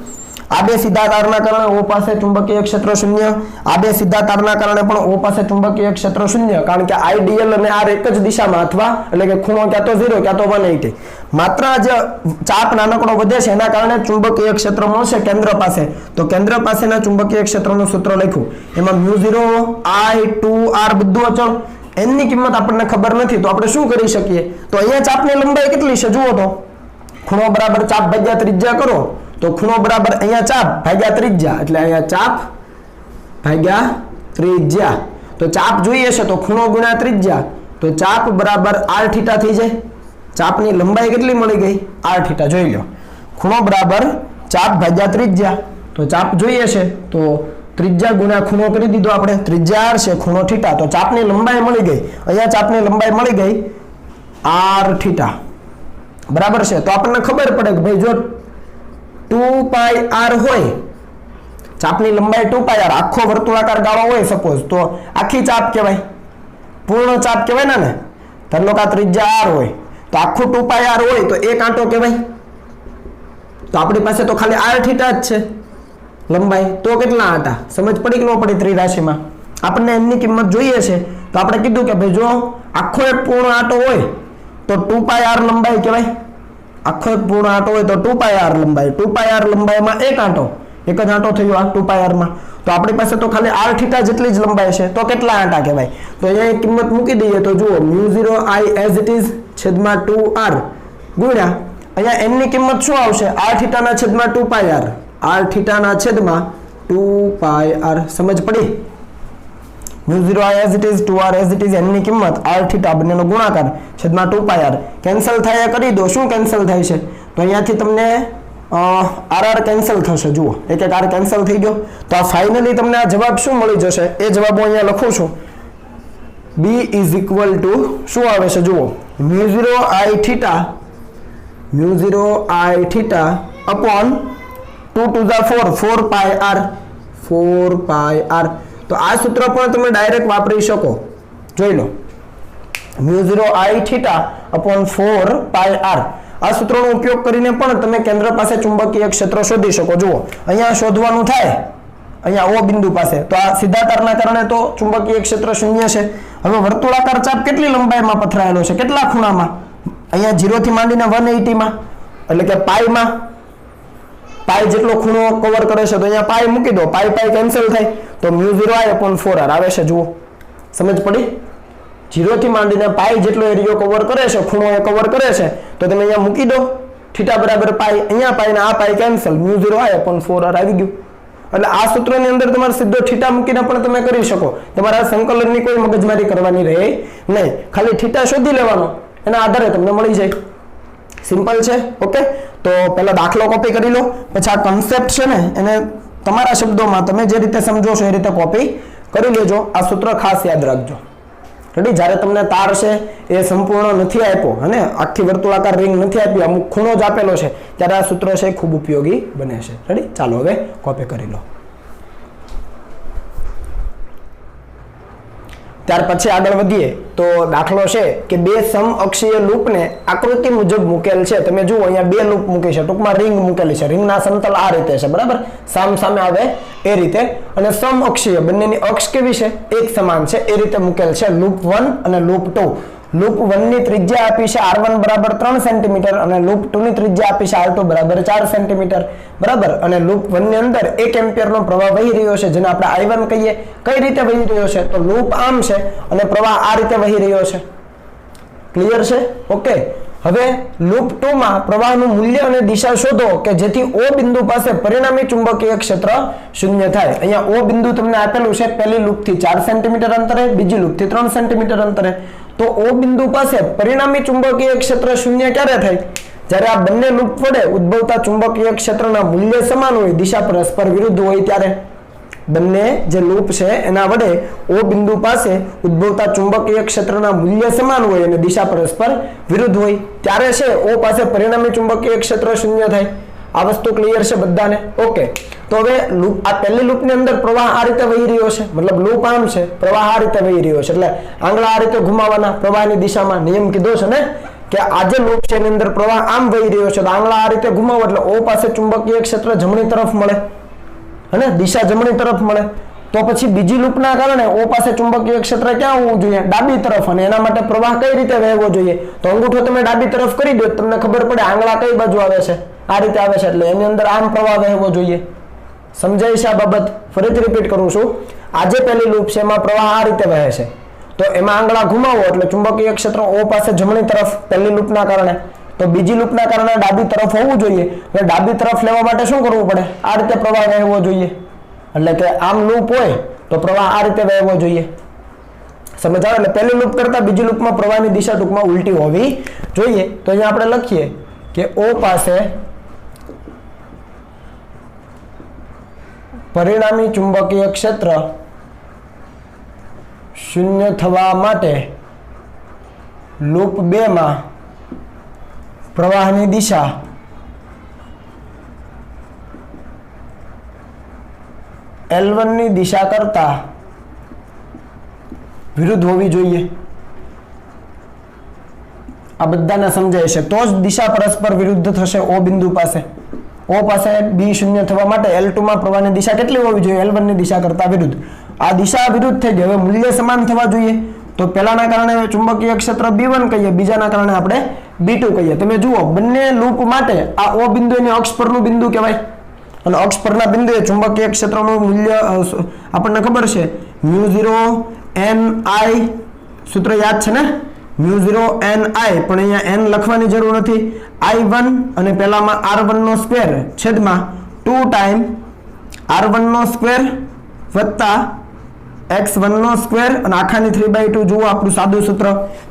આ બે સીધા તારના કારણે O પાસે ચુંબકીય ક્ષેત્ર શૂન્ય. આ બે સીધા તારના કારણે પણ O પાસે ચુંબકીય ક્ષેત્ર શૂન્ય, કારણ કે IDL અને R એક જ દિશામાં, અથવા એટલે કે ખૂણો ક્યાં તો 0 ક્યાં તો 180. માત્ર જે ચાપ નાનકડો વધે છે એના કારણે ચુંબકીય ક્ષેત્ર મળશે કેન્દ્ર પાસે. તો કેન્દ્ર પાસેના ચુંબકીય ક્ષેત્રનું સૂત્ર લખ્યું, એમાં μ0I/2R બધું અચળ. n ની કિંમત આપણને ખબર નથી, તો આપણે શું કરી શકીએ? તો અહીંયા ચાપની લંબાઈ કેટલી છે જુઓ તો, ખૂણો બરાબર ચાપ ભાગ્યા ત્રિજ્યા કરો તો ખૂણો બરાબર અહીંયા ચાપ ભાગ્યા ત્રિજ્યા, એટલે અહીંયા ચાપ ભાગ્યા ત્રિજ્યા. તો ચાપ જોઈએ છે તો ખૂણો ગુણ્યા ત્રિજ્યા, તો ચાપ બરાબર r થીટા થઈ જાય. ચાપની લંબાઈ કેટલી મળી ગઈ? r theta. જોઈ લો, ખૂણો બરાબર ચાપ ભાગ્યા ત્રિજ્યા. તો ચાપ જોઈએ છે તો ત્રિજ્યા ગુણ્યા ખૂણો કરી દીધો આપણે. ત્રિજ્યા r છે, ખૂણો થીટા, તો ચાપની લંબાઈ મળી ગઈ. અહીંયા ચાપની લંબાઈ મળી ગઈ r થીટા. બરાબર છે. તો આપણને ખબર પડે કે ભાઈ જો 2πr હોય, ચાપની લંબાઈ 2πr, આખો વર્તુળાકાર ગાળો હોય સપોઝ, તો આખી ચાપ કહેવાય, પૂર્ણ ચાપ કહેવાય ને. ધારો કે આ ત્રિજ્યા r હોય તો આખું 2πr હોય તો એક આંટો કહેવાય. તો આપણી પાસે તો ખાલી r થીટા જ છે લંબાઈ, તો કેટલા આંટા? સમજ પડી કે ન પડી? ત્રિરાશીમાં આપણને n ની કિંમત જોઈએ છે, તો આપણે કીધું કે ભાઈ જો આખો એક પૂર્ણ આંટો હોય તો 2πr લંબાઈ કહેવાય. આખો એક પૂર્ણ આંટો હોય તો 2πr લંબાઈ. 2πr લંબાઈમાં એક આંટો, એક જ આંટો થયો આ 2πr માં. તો આપણી પાસે તો ખાલી r થીટા જેટલી જ લંબાઈ છે, તો કેટલા આંટા કહેવાય? તો અહીંયા એક કિંમત મૂકી દઈએ તો જુઓ, μ0I as it is છેદમાં 2r ગુણ્યા અહીંયા n ની કિંમત શું આવશે? r થીટાના છેદમાં 2πr. r થીટાના છેદમાં 2πr. સમજ પડી? μ0I as it is 2r as it is, n ની કિંમત r થીટા બંનેનો ગુણાકાર છેદમાં 2πr. કેન્સલ થાય કરી દો. શું કેન્સલ થાય છે? તો અહીંયાથી તમને r કેન્સલ થશે. જુઓ, એક એક r કેન્સલ થઈ ગયો. તો આ ફાઇનલી તમને આ જવાબ શું મળી જશે? એ જવાબ હું અહીંયા લખું છું. B is equal to શું આવે છે? જુઓ, μ0I theta upon 2 to the 4πr. તો આ સૂત્ર પણ તમે ડાયરેક્ટ વાપરી શકો. જોઈ લો, μ0I theta upon 4πr. આ સૂત્રનો ઉપયોગ કરીને પણ તમે કેન્દ્ર પાસે ચુંબકીય ક્ષેત્ર શોધી શકો. જુઓ, અહીંયા શોધવાનું થાય, અહીંયા O બિંદુ પાસે, તો આ સીધા તારના કારણે તો ચુંબકીય ક્ષેત્ર શૂન્ય છે. હવે વર્તુળાકાર ચાપ કેટલી લંબાઈમાં પથરાયેલો છે? કેટલા ખૂણામાં? અહીંયા 0 થી માંડીને 180 માં, એટલે કે પાઈમાં. પાઈ જેટલો ખૂણો કવર કરે છે, તો અહીંયા પાઈ મૂકી દો, પાઈ કેન્સલ થાય, તો μ0I/4r આવે છે. જુઓ, સમજ પડી? 0 થી માંડીને પાઈ જેટલો એરિયો કવર કરે છે, ખૂણો એ કવર કરે છે, તો તમે અહીંયા મૂકી દો, થીટા બરાબર પાઈ. અહીંયા પાઈ ને આ પાઈ કેન્સલ, μ0I/4r આવી ગયું. એટલે આ સૂત્રની અંદર તમારે સીધો થીટા મૂકીને પણ તમે કરી શકો. તમારા સંકલનની કોઈ મગજમારી કરવાની રહે નહીં, ખાલી થીટા શોધી લેવાનો, એના આધારે તમને મળી જાય. સિમ્પલ છે. ઓકે, તો પહેલા દાખલો કોપી કરી લો, પછી આ કન્સેપ્ટ છે ને એને તમારા શબ્દોમાં તમે જે રીતે સમજો છો એ રીતે કોપી કરી લેજો. આ સૂત્ર ખાસ યાદ રાખજો. રેડી? જ્યારે તમને તાર છે એ સંપૂર્ણ નથી આપ્યો અને આખી વર્તુળાકાર રિંગ નથી આપી, અમુક ખૂણો જ આપેલો છે, ત્યારે આ સૂત્ર છે ખૂબ ઉપયોગી બને છે. રેડી? ચાલો હવે કોપી કરી લો. ત્યાર પછી આગળ વધીએ તો દાખલો છે કે બે સમઅક્ષીય લૂપને આકૃતિ મુજબ મૂકેલ છે. તમે જુઓ અહીંયા બે લૂપ મૂકી છે, ટૂંકમાં રિંગ મૂકેલી છે. રિંગના સમતલ આ રીતે છે, બરાબર? સામ સામે આવે એ રીતે, અને સમઅક્ષીય બંનેની અક્ષ કેવી છે? એક સમાન છે. એ રીતે મૂકેલ છે લૂપ 1 અને લૂપ 2. લૂપ 1 ની ત્રિજ્યા આપી છે r1 બરાબર 3 સેન્ટીમીટર અને લૂપ 2 ની ત્રિજ્યા આપી છે r2 બરાબર 4 સેન્ટીમીટર, બરાબર? અને લૂપ 1 ની અંદર 1 એમ્પિયરનો પ્રવાહ વહી રહ્યો છે, જેને આપણે i1 કહીએ. કઈ રીતે વહી રહ્યો છે? તો લૂપ આમ છે અને પ્રવાહ આ રીતે વહી રહ્યો છે. ક્લિયર છે? ઓકે. હવે લૂપ 2 માં પ્રવાહનું મૂલ્ય અને દિશા શોધો કે જેથી O બિંદુ પાસે પરિણામી ચુંબકીય ક્ષેત્ર શૂન્ય થાય. અહીંયા O બિંદુ તમને આપેલું છે પહેલી લૂપ થી 4 સેન્ટીમીટર અંતરે, બીજી લૂપ થી 3 સેન્ટીમીટર અંતરે. તો O બિંદુ પાસે પરિણામી ચુંબકીય ક્ષેત્ર શૂન્ય ક્યારે થાય? જ્યારે આ બંને લૂપ વડે ઉદ્ભવતા ચુંબકીય ક્ષેત્રના મૂલ્ય સમાન હોય, દિશા પરસ્પર વિરુદ્ધ હોય ત્યારે. બંને જે લૂપ છે એના વડે O બિંદુ પાસે ઉદ્ભવતા ચુંબકીય ક્ષેત્રના મૂલ્ય સમાન હોય અને દિશા પરસ્પર વિરુદ્ધ હોય ત્યારે છે O પાસે પરિણામી ચુંબકીય ક્ષેત્ર શૂન્ય થાય. આ વસ્તુ ક્લિયર છે બધાને? ઓકે. તો હવે લૂપ આ પહેલી લૂપની અંદર પ્રવાહ આ રીતે વહી રહ્યો છે, મતલબ લૂપ આમ છે, પ્રવાહ આ રીતે વહી રહ્યો છે, એટલે આંગળા આ રીતે ઘુમાવાના પ્રવાહની દિશામાં. નિયમ કીધો છે ને કે આ જે લૂપ છે એની અંદર પ્રવાહ આમ વહી રહ્યો છે, તો આંગળા આ રીતે ઘુમાવો એટલે O પાસે ચુંબકીય ક્ષેત્ર જમણી તરફ મળે અને દિશા જમણી તરફ મળે. તો પછી બીજી લૂપના કારણે O પાસે ચુંબકીય ક્ષેત્ર ક્યાં હોવું જોઈએ? ડાબી તરફ. અને એના માટે પ્રવાહ કઈ રીતે વહેવો જોઈએ? તો અંગૂઠો તમે ડાબી તરફ કરી દો, તમને ખબર પડે આંગળા કઈ બાજુ આવે છે, આ રીતે આવે છે, એટલે એની અંદર આમ પ્રવાહ વહેવો જોઈએ. સમજાય છે આ બાબત? ફરીથી રિપીટ કરું છું. આ જે પહેલી લૂપ છે એમાં પ્રવાહ આ રીતે વહે છે, તો એમાં આંગળા ઘુમાવો એટલે ચુંબકીય ક્ષેત્ર O પાસે જમણી તરફ પહેલી લૂપના કારણે, તો બીજી લૂપના કારણે ડાબી તરફ હોવું જોઈએ. એટલે ડાબી તરફ લેવા માટે શું કરવું પડે? આ રીતે પ્રવાહ વહેવો જોઈએ. એટલે કે આમ લૂપ હોય તો પ્રવાહ આ રીતે વહેવો જોઈએ. સમજ આવે? એટલે પહેલી લૂપ કરતા બીજી લૂપમાં પ્રવાહની દિશા ટૂંકમાં ઉલટી હોવી જોઈએ. તો અહીંયા આપણે લખીએ કે O પાસે પરિણામી ચુંબકીય ક્ષેત્ર શૂન્ય થવા માટે લૂપ 2 માં પ્રવાહની દિશા L1 ની દિશા કરતા વિરુદ્ધ હોવી જોઈએ. આ બધાને સમજાય છે? તો જ દિશા પરસ્પર વિરુદ્ધ થશે O બિંદુ પાસે. O પાસે B શૂન્ય થવા માટે L2 માં પ્રવાહની દિશા કેટલી હોવી જોઈએ? L1 ની દિશા કરતા વિરુદ્ધ. આ દિશા વિરુદ્ધ થઈ ગઈ. હવે મૂલ્ય સમાન થવા જોઈએ. તો પહેલાના કારણે ચુંબકીય ક્ષેત્ર B1 કહીએ, બીજાના કારણે આપણે B2 કહીએ. તમે જુઓ બંને લૂપ માટે આ O બિંદુ એની અક્ષ પરનું બિંદુ કહેવાય અને અક્ષ પરના બિંદુએ ચુંબકીય ક્ષેત્રનું મૂલ્ય આપણને ખબર છે μ0 ni, સૂત્ર યાદ છે ને? μ0 ni, પણ અહીંયા n લખવાની જરૂર નથી. I1 અને પહેલામાં r1 નો સ્ક્વેર છેદમાં 2 ટાઈમ r1 નો સ્ક્વેર વત્તા x1 નો સ્ક્વેર અને આખાની 3/2. જુઓ આપણું સાદું સૂત્ર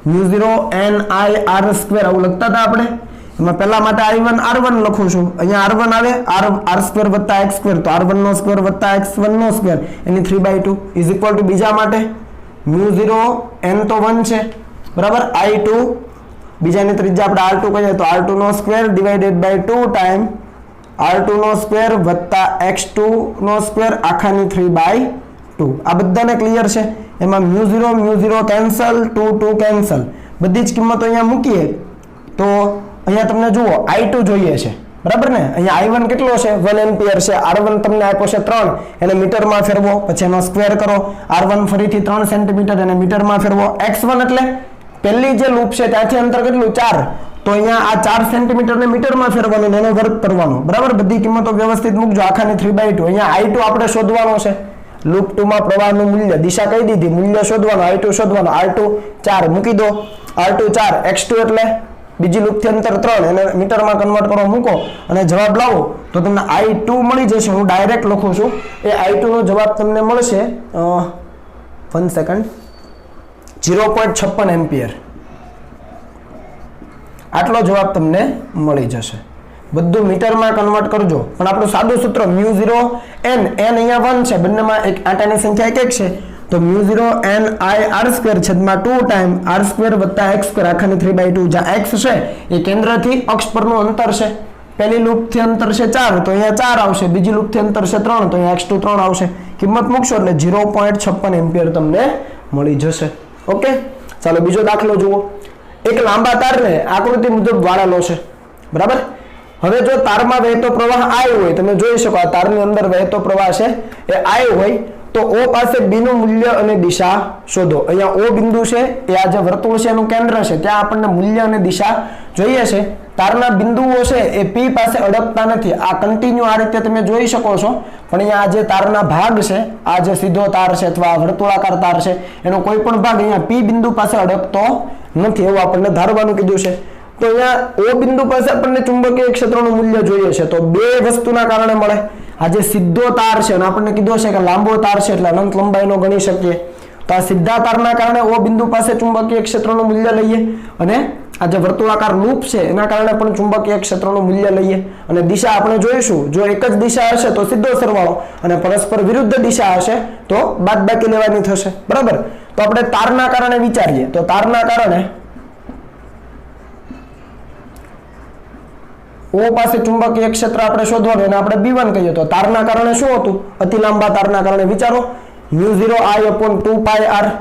μ0 ni r સ્ક્વેર, આવું લખતા હતા આપણે. એમાં પહેલા માટે I1 r1 લખું છું, અહીંયા r1 આવે r સ્ક્વેર વત્તા x સ્ક્વેર, તો r1 નો સ્ક્વેર વત્તા x1 નો સ્ક્વેર એની 3/2 ઇઝ ઇક્વલ ટુ બીજા માટે μ0 n તો 1 છે, બરાબર? I2 બીજાની ત્રિજ્યા આપણે r2 કહીએ તો r2 નો square divided by 2 time r2 નો સ્ક્વેર વત્તા x2 નો સ્ક્વેર આખાની 3/2. આ બધાને ક્લિયર છે? એમાં μ0 કેન્સલ, 2 કેન્સલ, બધી જ કિંમતો અહીંયા મૂકીએ તો અહીંયા તમને જુઓ I2 જોઈએ છે, બરાબર ને? અહીંયા I1 કેટલો છે? 1 એમ્પિયર છે. R1 તમને આપ્યો છે 3, એને મીટરમાં ફેરવો, પછી એનો સ્ક્વેર કરો. R1 ફરીથી 3 સેન્ટીમીટર, એને મીટરમાં ફેરવો. x1 એટલે પહેલી જે લૂપ છે ત્યાંથી અંતર કેટલું? 4. તો અહીંયા આ 4 સેન્ટીમીટરને મીટરમાં ફેરવાનું, એનો વર્ગ કરવાનો, બરાબર? બધી કિંમતો વ્યવસ્થિત મૂકજો, આખાની 3/2. અહીંયા I2 આપણે શોધવાનો છે. લૂપ 2 માં પ્રવાહનું મૂલ્ય, દિશા કહી દીધી, મૂલ્ય શોધવાનું, I2 શોધવાનું. R2 4 મૂકી દો, R2 4, x2 એટલે બીજી લૂપથી અંતર 3, એને મીટરમાં કન્વર્ટ કરો, મૂકો અને જવાબ લાવો તો તમને I2 મળી જશે. હું ડાયરેક્ટ લખું છું, એ I2 નો જવાબ તમને મળશે 1 સેકન્ડ 0.56 એમ્પિયર. આટલો જવાબ તમને મળી જશે. બધું મીટરમાં કન્વર્ટ કરજો પણ આપણું સાદું સૂત્ર μ0 n અહીંયા 1 છે બંનેમાં એક આંટાની સંખ્યા એક છે તો μ0 n I r² છેદમાં 2 ટાઈમ r² વત્તા x² આખાની 3/2 જ્યાં x છે એ કેન્દ્રથી અક્ષ પરનું અંતર છે પહેલી લૂપથી અંતર છે 4 તો અહીંયા 4 આવશે બીજી લૂપથી અંતર છે 3 તો અહીંયા x2 3 આવશે કિંમત મૂકશો એટલે 0.56 એમ્પિયર તમને મળી જશે ઓકે ચાલો બીજો દાખલો જુઓ એક લાંબા તારને આકૃતિ મુજબ વાળેલો છે બરાબર હવે જો તારમાં વહેતો પ્રવાહ I હોય તમે જોઈ શકો આ તારની અંદર વહેતો પ્રવાહ છે એ I હોય તો O પાસે B નું મૂલ્ય અને દિશા શોધો અહીંયા O બિંદુ છે એ આ જે વર્તુળ છે એનું કેન્દ્ર છે ત્યાં આપણને મૂલ્ય અને દિશા જોઈએ છે તારના બિંદુઓ છે એ P પાસે અડકતા નથી આ કન્ટિન્યુ આ રીતે તમે જોઈ શકો છો પણ અહીંયા આ જે તારના ભાગ છે આ જે સીધો તાર છે અથવા વર્તુળાકાર તાર છે એનો કોઈ પણ ભાગ અહીંયા P બિંદુ પાસે અડકતો નથી એવું આપણને ધારવાનું કીધું છે તો અહીંયા O બિંદુ પાસે આપણને ચુંબકીય ક્ષેત્રનું મૂલ્ય જોઈએ છે તો બે વસ્તુના કારણે મળે આ જે સીધો તાર છે અને આપણને કીધો છે કે લાંબો તાર છે એટલે અનંત લંબાઈનો ગણી શકીએ તો આ સીધા તારના કારણે O બિંદુ પાસે ચુંબકીય ક્ષેત્રનું મૂલ્ય લઈએ અને આ જે વર્તુળાકાર લૂપ છે એના કારણે પણ ચુંબકીય ક્ષેત્રનું મૂલ્ય લઈએ અને દિશા આપણે જોઈશું જો એક જ દિશા હશે તો સીધો સરવાળો અને પરસ્પર વિરુદ્ધ દિશા હશે તો બાદબાકી લેવાની થશે બરાબર તો આપણે તારના કારણે વિચારીએ તો તારના કારણે O પાસે ચુંબકીય ક્ષેત્ર આપણે શોધવાનું અને આપણે B1 કહીએ તો તારના કારણે શું હતું અતિ લાંબા તારના કારણે વિચારો μ0I/2πr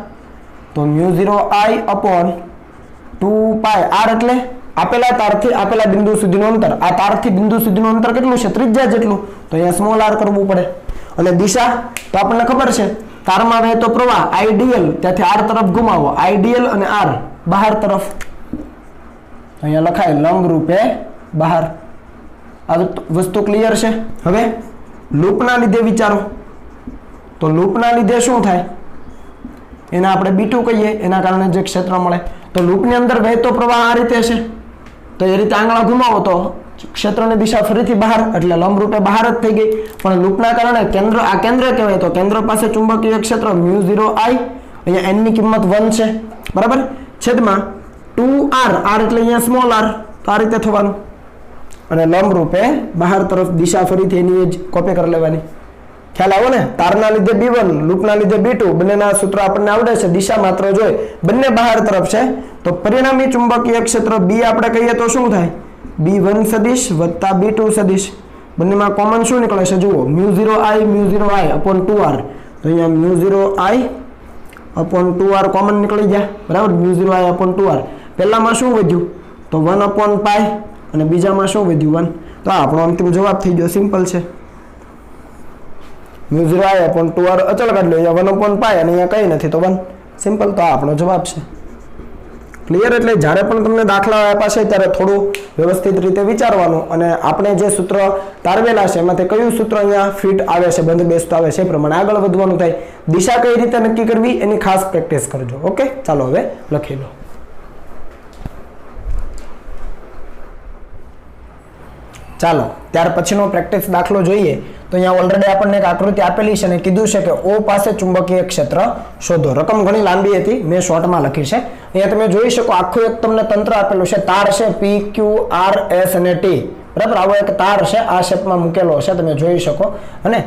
તો μ0I/2πr એટલે આપેલા તારથી આપેલા બિંદુ સુધીનું અંતર આ તારથી બિંદુ સુધીનું અંતર કેટલું છે ત્રિજ્યા જેટલું તો અહીંયા સ્મોલ r કરવું પડે અને દિશા તો આપણને ખબર છે તારમાં વહેતો પ્રવાહ આઈડીએલ ત્યાંથી r તરફ ઘુમાવો આઈડીએલ અને r બહાર તરફ અહીંયા લખાય લંબ રૂપે બહાર આ વસ્તુ ક્લિયર છે હવે લૂપના લીધે વિચારો તો લૂપના લીધે શું થાય એને આપણે B2 કહીએ એના કારણે જે ક્ષેત્ર મળે તો લૂપની અંદર વહેતો પ્રવાહ આ રીતે છે તો એ રીતે આંગળા ઘુમાવો તો ક્ષેત્રની દિશા ફરીથી બહાર એટલે લંબ રૂપે બહાર જ થઈ ગઈ પણ લૂપના કારણે કેન્દ્ર આ કેન્દ્ર કહેવાય તો કેન્દ્ર પાસે ચુંબકીય ક્ષેત્ર μ0I અહીંયા n ની કિંમત 1 છે બરાબર છેદમાં 2r r એટલે અહીંયા સ્મોલ r તો આ રીતે થવાનું અને લંબ રૂપે બહાર તરફ દિશા ફરીથી એની જ કોપી કરી લેવાની ખ્યાલ આવો ને તારના લીધે B1 લૂપના લીધે B2 બંનેના સૂત્ર આપણને આવડે છે દિશા માત્ર જોઈ બંને બહાર તરફ છે તો પરિણામી ચુંબકીય ક્ષેત્ર B આપણે કહીએ તો શું થાય B1 સદિશ વત્તા B2 સદિશ બંનેમાં કોમન શું નીકળે છે જુઓ μ0I/2r તો અહીંયા μ0I/2r કોમન નીકળી ગયા બરાબર μ0I/2r પહેલામાં શું વધ્યું તો 1/π અને બીજામાં શું વધ્યું 1 તો આપણો અંતિમ જવાબ થઈ ગયો સિમ્પલ છે μ0I/2r અચળ કાઢ લો અહીંયા 1/π અને અહીંયા કંઈ નથી તો 1 સિમ્પલ તો આપણો જવાબ છે ક્લિયર એટલે જ્યારે પણ તમને દાખલા આપ્યા છે ત્યારે થોડું વ્યવસ્થિત રીતે વિચારવાનું અને આપણે જે સૂત્ર તારવેલા છે એમાંથી કયું સૂત્ર અહીંયા ફિટ આવે છે બંધ બેસતું આવે છે એ પ્રમાણે આગળ વધવાનું થાય દિશા કઈ રીતે નક્કી કરવી એની ખાસ પ્રેક્ટિસ કરજો ઓકે ચાલો હવે લખી લો ચાલો ત્યાર પછીનો પ્રેક્ટિસ દાખલો જોઈએ તો અહીંયા ઓલરેડી આપણને એક આકૃતિ આપેલી છે અને કીધું છે કે O પાસે ચુંબકીય ક્ષેત્ર શોધો રકમ ઘણી લાંબી હતી મેં શોર્ટમાં લખી છે અહીંયા તમે જોઈ શકો આખું એક તમને તંત્ર આપેલું છે તાર છે P Q R S અને T બરાબર આવો એક તાર છે આ શેપમાં મૂકેલો છે તમે જોઈ શકો અને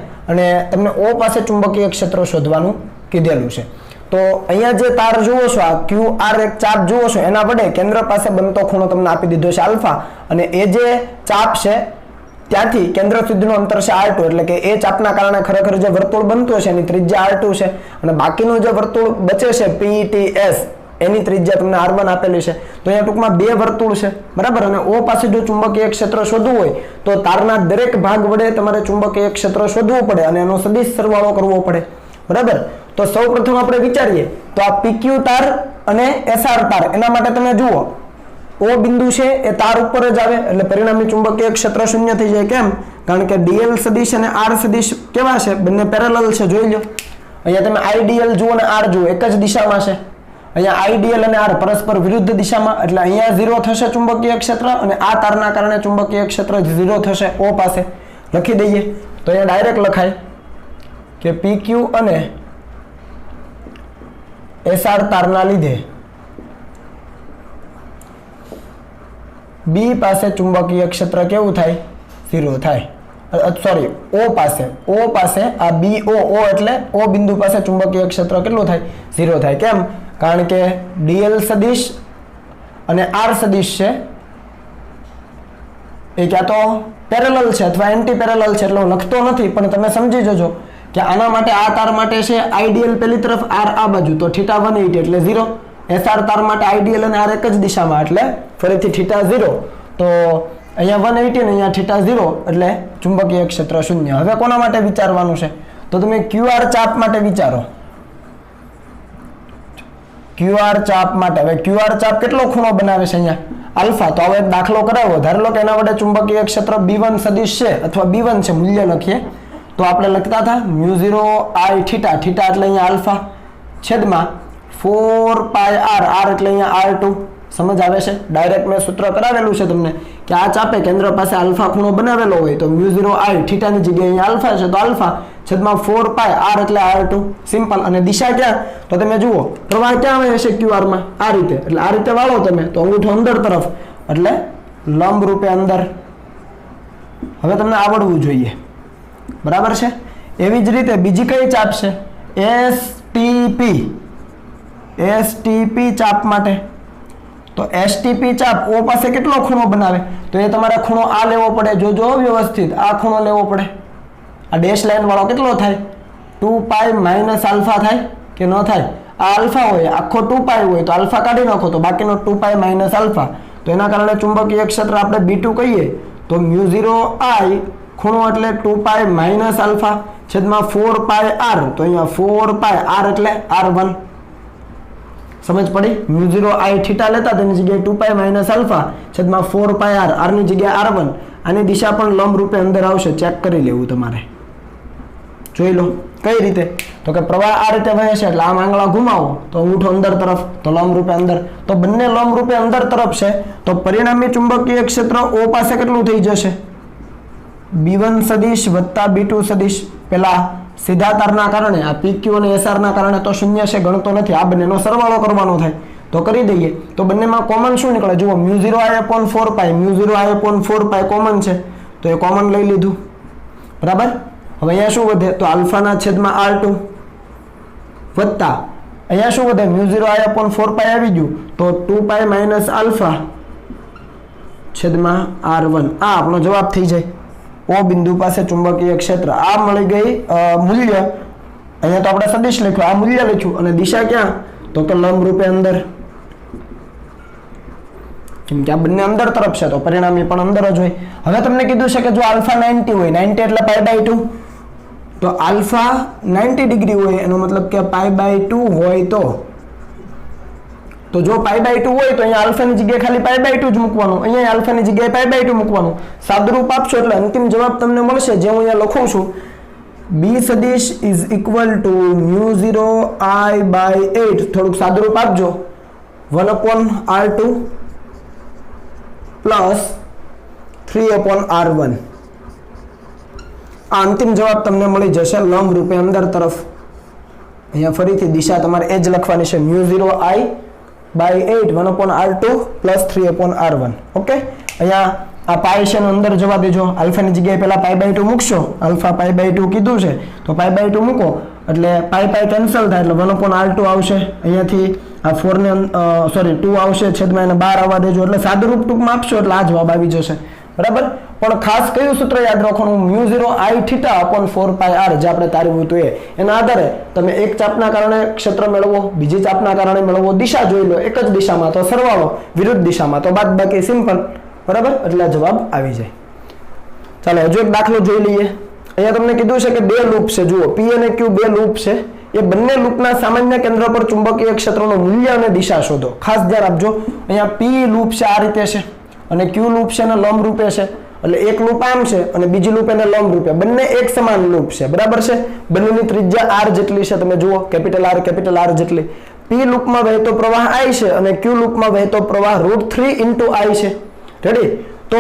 તમને O પાસે ચુંબકીય ક્ષેત્ર શોધવાનું કીધેલું છે તો અહીંયા જે તાર જુઓ છો આ QR એક ચાપ જુઓ છો એના વડે કેન્દ્ર પાસે બનતો ખૂણો તમને આપી દીધો છે આલ્ફા અને એ જે ચાપ છે ત્યાંથી કેન્દ્ર સુધીનું અંતર છે R2 એટલે કે એ ચાપના કારણે ખરેખર જે વર્તુળ બનતું છે એની ત્રિજ્યા R2 છે અને બાકીનું જે વર્તુળ બચે છે PTS એની ત્રિજ્યા તમને R1 આપેલી છે તો અહીંયા ટૂંકમાં બે વર્તુળ છે બરાબર અને O પાસે જો ચુંબકીય ક્ષેત્ર શોધવું હોય તો તારના દરેક ભાગ વડે તમારે ચુંબકીય ક્ષેત્ર શોધવું પડે અને એનો સદિશ સરવાળો કરવો પડે બરાબર તો સૌપ્રથમ આપણે વિચારીએ તો આ PQ તાર અને SR તાર એના માટે તમે જુઓ O બિંદુ છે એ તાર ઉપર જ આવે એટલે પરિણામી ચુંબકીય ક્ષેત્ર શૂન્ય થઈ જાય કેમ કારણ કે DL સદિશ અને R સદિશ કેવા છે બંને પેરેલલ છે જોઈ લો અહીંયા તમે IDL જુઓ અને R જુઓ એક જ દિશામાં છે અહીંયા IDL અને R પરસ્પર વિરુદ્ધ દિશામાં એટલે અહીંયા 0 થશે ચુંબકીય ક્ષેત્ર અને આ તારના કારણે ચુંબકીય ક્ષેત્ર 0 થશે O પાસે લખી દઈએ તો અહીંયા ડાયરેક્ટ લખાય કે PQ અને SR તારના લીધે બી પાસે ચુંબકીય ક્ષેત્ર કેવું થાય? 0 થાય. સોરી, ઓ પાસે આ બી ઓ એટલે ઓ બિંદુ પાસે ચુંબકીય ક્ષેત્ર કેટલું થાય? 0 થાય. કેમ? કારણ કે ડીએલ સદિશ અને આર સદિશ છે એ ક્યાં તો પેરેલલ છે અથવા એન્ટી પેરેલલ છે, એટલે હું લખતો નથી, પણ તમે સમજી જજો કે આના માટે આ તાર માટે છે આઈડીએલ પેલી તરફ, આર આ બાજુ, તો θ 180 એટલે 0. એસઆર તાર માટે આઈડીએલ અને આર એક જ દિશામાં એટલે ફરીથી θ 0. તો અહીંયા 180 ને અહીંયા θ 0 એટલે ચુંબકીય ક્ષેત્ર 0. હવે કોના માટે વિચારવાનું છે? તો તમે ક્યુઆર ચાપ માટે વિચારો. ક્યુઆર ચાપ માટે. હવે ક્યુઆર ચાપ કેટલો ખૂણો બનાવે છે? અહીંયા આલ્ફા. તો હવે એક દાખલો કરાવો. ધારો લો કે એના વડે ચુંબકીય ક્ષેત્ર B1 સદિશ છે અથવા B1 છે, મૂલ્ય લખીએ તો આપણે લખતા હતા μ0 I θ એટલે અહીંયા આલ્ફા છેદમાં 4 પાઈ r એટલે અહીંયા r2. સમજ આવે છે? ડાયરેક્ટ મેં સૂત્ર કરાવેલું છે તમને કે આ ચાપે કેન્દ્ર પાસે આલ્ફા ખૂણો બનાવેલો હોય તો μ0 I θ ની જગ્યાએ અહીંયા આલ્ફા છે તો આલ્ફા છેદમાં 4 પાઈ r એટલે r2. સિમ્પલ. અને દિશા ક્યાં? તો તમે જુઓ પ્રવાહ ક્યાં આવે છે ક્યુઆર માં? આ રીતે. એટલે આ રીતે વાળો તમે તો અંગૂઠો અંદર તરફ એટલે લંબ રૂપે અંદર. હવે તમને આવડવું જોઈએ. બરાબર છે? એવી જ રીતે બીજી કઈ ચાપ છે? એસટીપી ચાપ માટે. તો એસટીપી ચાપ ઓ પાસે કેટલો ખૂણો બનાવે? તો એ તમારે ખૂણો આ લેવો પડે. જોજો વ્યવસ્થિત, આ ખૂણો લેવો પડે. આ ડેશ લાઈન વાળો કેટલો થાય? 2 પાઈ માઇનસ આલ્ફા થાય કે ન થાય? આ આલ્ફા હોય, આખો 2 પાઈ હોય તો આલ્ફા કાઢી નાખો તો બાકીનો 2 પાઈ માઇનસ આલ્ફા. તો એના કારણે ચુંબકીય ક્ષેત્ર આપણે B2 કહીએ તો μ0 I ખૂણો એટલે 2 પાઈ માઇનસ આલ્ફા છેદમાં 4 પાઈ r. તો અહીંયા 4 પાઈ r એટલે r1. સમજ પડી? μ0 I θ લેતા તેની જગ્યાએ 2 પાઈ માઇનસ આલ્ફા છેદમાં 4 પાઈ r, r ની જગ્યાએ r1. આની દિશા પણ લંબ રૂપે અંદર આવશે. ચેક કરી લેવું તમારે. જોઈ લો કઈ રીતે. તો કે પ્રવાહ આ રીતે વહે છે એટલે આમ આંગળા ઘુમાવો તો અંગૂઠો અંદર તરફ, તો લંબ રૂપે અંદર. તો બંને લંબ રૂપે અંદર તરફ છે તો પરિણામી ચુંબકીય ક્ષેત્ર O પાસે કેટલું થઈ જશે? B1 સદિશ વત્તા B2 સદિશ. પેલા સીધા તારના કારણે આ PQ અને SR ના કારણે તો શૂન્ય છે, ગણતો નથી. આ બંનેનો સરવાળો કરવાનો થાય તો કરી દઈએ. તો બંનેમાં કોમન શું નીકળે? જુઓ μ0 I/4 પાઈ, μ0 I/4 પાઈ કોમન છે તો એ કોમન લઈ લીધું. બરાબર? હવે અહીંયા શું વધે? તો આલ્ફાના છેદમાં r2 વત્તા અહીંયા શું વધે? μ0 I/4 પાઈ આવી ગયું તો 2 પાઈ માઇનસ આલ્ફા છેદમાં r1. આ આપણો જવાબ થઈ જાય. O બિંદુ પાસે ચુંબકીય ક્ષેત્ર આ મળી ગઈ મૂલ્ય. અહીંયા તો આપણે સદિશ લખ્યું, આ મૂલ્ય લખ્યું અને દિશા ક્યાં? તો કે લંબ રૂપે અંદર. કેમ કે આ બંને અંદર તરફ છે તો પરિણામી પણ અંદર જ હોય. હવે તમને કીધું છે કે જો આલ્ફા 90 હોય, 90 એટલે π/2, તો આલ્ફા 90 ડિગ્રી હોય એનો મતલબ કે π/2 હોય તો જો π/2 હોય તો અહીંયા આલ્ફાની જગ્યાએ ખાલી π/2 જ મૂકવાનું, અહીંયા આલ્ફાની જગ્યાએ π/2 મૂકવાનું. સાદુરૂપ આપશો એટલે અંતિમ જવાબ તમને મળશે જે હું અહીંયા લખું છું. B સદિશ ઇઝ ઇક્વલ ટુ μ0 I/8. થોડુંક સાદુરૂપ આપજો. 1/r2 plus 3/r1. આ અંતિમ જવાબ તમને મળી જશે લંબ રૂપે અંદર તરફ. અહીંયા ફરીથી દિશા તમારે એ જ લખવાની છે. μ0 I/8 1/r2 plus 3/r1. Okay? અહીંયા આ પાઈ છે અંદર જવા દેજો. આલ્ફાની જગ્યાએ પહેલા π/2 મૂકશો. આલ્ફા π/2 કીધું છે તો π/2 મૂકો એટલે પાઈ કેન્સલ થાય એટલે 1/r2 આવશે. અહીંયાથી આ 4 ને 2 આવશે છેદમાં એને 12 આવવા દેજો. એટલે સાદુરૂપ ટૂંકમાં આપશો એટલે આ જવાબ આવી જશે. બરાબર? પણ ખાસ કયું સૂત્ર યાદ રાખવાનું? μ0 I θ/4 પાઈ r જે આપણે તારવ્યું હતું એના આધારે તમે એક ચાપના કારણે ક્ષેત્ર મેળવો, બીજી ચાપના કારણે મેળવો, દિશા જોઈ લો. એક જ દિશામાં તો સરવાળો, વિરુદ્ધ દિશામાં તો બાદબાકી. સિમ્પલ. બરાબર? એટલે જવાબ આવી જાય. ચાલો હજુ એક દાખલો જોઈ લઈએ. અહીંયા તમને કીધું છે કે બે લૂપ છે. જુઓ P અને Q બે લૂપ છે. એ બંને લૂપના સામાન્ય કેન્દ્ર પર ચુંબકીય ક્ષેત્રનું મૂલ્ય અને દિશા શોધો. ખાસ ધ્યાન આપજો. અહીંયા P લૂપ છે આ રીતે છે અને Q લૂપ છે અને લંબ રૂપે છે. એટલે એક લૂપ આમ છે અને બીજી લૂપ એને લંબ રૂપે. બંને એક સમાન લૂપ છે. બરાબર છે? બંનેની ત્રિજ્યા r જેટલી છે. તમે જુઓ કેપિટલ R જેટલી. P લૂપમાં વહેતો પ્રવાહ I છે અને Q લૂપમાં વહેતો પ્રવાહ √3 × I છે. રેડી? તો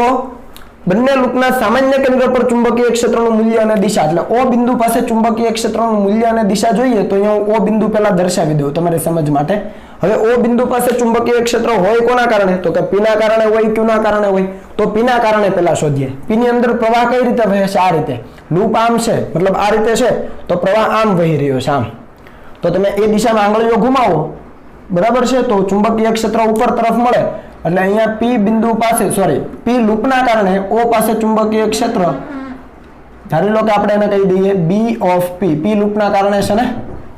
બંને લૂપના સામાન્ય કેન્દ્ર પર ચુંબકીય ક્ષેત્રનું મૂલ્ય અને દિશા એટલે O બિંદુ પાસે ચુંબકીય ક્ષેત્રનું મૂલ્ય અને દિશા જોઈએ તો અહીંયા હું O બિંદુ પહેલા દર્શાવી દઉં તમારી સમજ માટે. હવે O બિંદુ પાસે ચુંબકીય ક્ષેત્ર હોય કોના કારણે? તો કે P ના કારણે હોય, Q ના કારણે હોય. તો P ના કારણે પહેલા શોધીએ. P ની અંદર પ્રવાહ કઈ રીતે વહે છે? આ રીતે. લૂપ આમ છે, મતલબ આ રીતે છે, તો પ્રવાહ આમ વહી રહ્યો છે, આમ. તો તમે એ દિશામાં આંગળીઓ ઘુમાવો, બરાબર છે, તો ચુંબકીય ક્ષેત્ર ઉપર તરફ મળે. એટલે અહીંયા P બિંદુ પાસે, સોરી, P લૂપના કારણે O પાસે ચુંબકીય ક્ષેત્ર, ધારી લો કે આપણે એને કહી દઈએ B of P. P લૂપના કારણે છે ને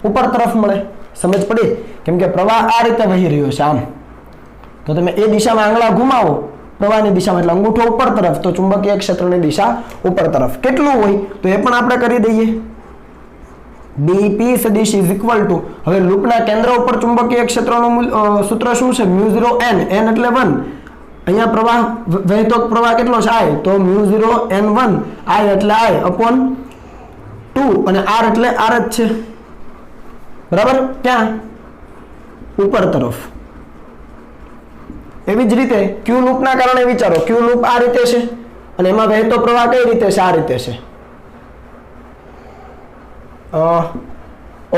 ઉપર તરફ મળે. સમજ પડી? કેમ કે પ્રવાહ આ રીતે વહી રહ્યો છે, આમ. તો તમે એ દિશામાં આંગળા ઘુમાવો પ્રવાહની દિશામાં, એટલે અંગૂઠો ઉપર તરફ, તો ચુંબકીય ક્ષેત્રની દિશા ઉપર તરફ. કેટલું હોય તો એ પણ આપણે કરી દઈએ. dP સદિશ ઇઝ ઇક્વલ ટુ, હવે લૂપના કેન્દ્ર ઉપર ચુંબકીય ક્ષેત્રનું સૂત્ર શું છે? μ0 n, n એટલે 1. અહીંયા પ્રવાહ વહેતો પ્રવાહ કેટલો છે? I. તો μ0 n1, I એટલે I upon 2, અને R એટલે R જ છે, બરાબર? ક્યાં? ઉપર તરફ. એવી જ રીતે Q લૂપના કારણે વિચારો. Q લૂપ આ રીતે છે અને એમાં વહેતો પ્રવાહ કઈ રીતે છે? આ રીતે છે.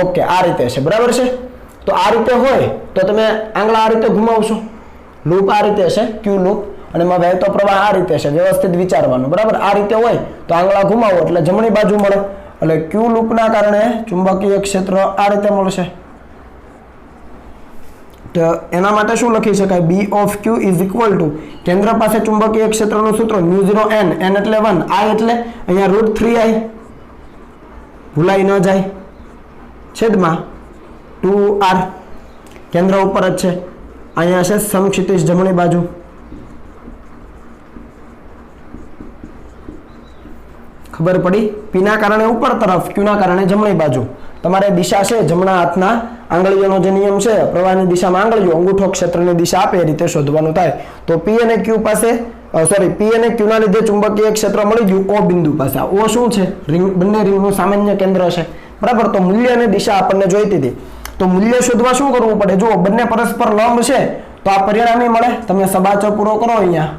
ઓકે, આ રીતે છે, બરાબર છે. તો આ રીતે હોય તો તમે આંગળા આ રીતે ઘુમાવશો. લૂપ આ રીતે છે, Q લૂપ, અને એમાં વહેતો પ્રવાહ આ રીતે છે. વ્યવસ્થિત વિચારવાનું, બરાબર? આ રીતે હોય તો આંગળા ઘુમાવો એટલે જમણી બાજુ મળે. એટલે Q લૂપના કારણે ચુંબકીય ક્ષેત્ર આ રીતે મળશે. તો એના માટે શું લખી શકાય? B of Q is equal to, કેન્દ્ર પાસે ચુંબકીય ક્ષેત્રનું સૂત્ર μ0 n, n એટલે 1, I એટલે અહીંયા √3I, ભૂલાઈ ન જાય, છેદમાં 2R. કેન્દ્ર ઉપર જ છે, અહીંયા છે સમક્ષિતિજ જમણી બાજુ. ખબર પડી? P ના કારણે ઉપર તરફ, Q ના કારણે જમણી બાજુ. તમારે દિશા છે જમણા હાથના આંગળીઓનો જે નિયમ છે, પ્રવાહની દિશામાં આંગળીઓ, અંગૂઠો ક્ષેત્રની દિશા આપે એ રીતે શોધવાનું થાય. તો P અને Q પાસે, P અને Q ના લીધે ચુંબકીય ક્ષેત્ર મળી ગયું O બિંદુ પાસે. O શું છે? રિંગ, બંને રિંગનું સામાન્ય કેન્દ્ર છે, બરાબર? તો મૂલ્ય અને દિશા આપણને જોઈતી હતી. તો મૂલ્ય શોધવા શું કરવું પડે? જુઓ, બંને પરસ્પર લંબ છે તો આ પરિણામી મળે. તમે સબાચો પૂરો કરો અહીંયા,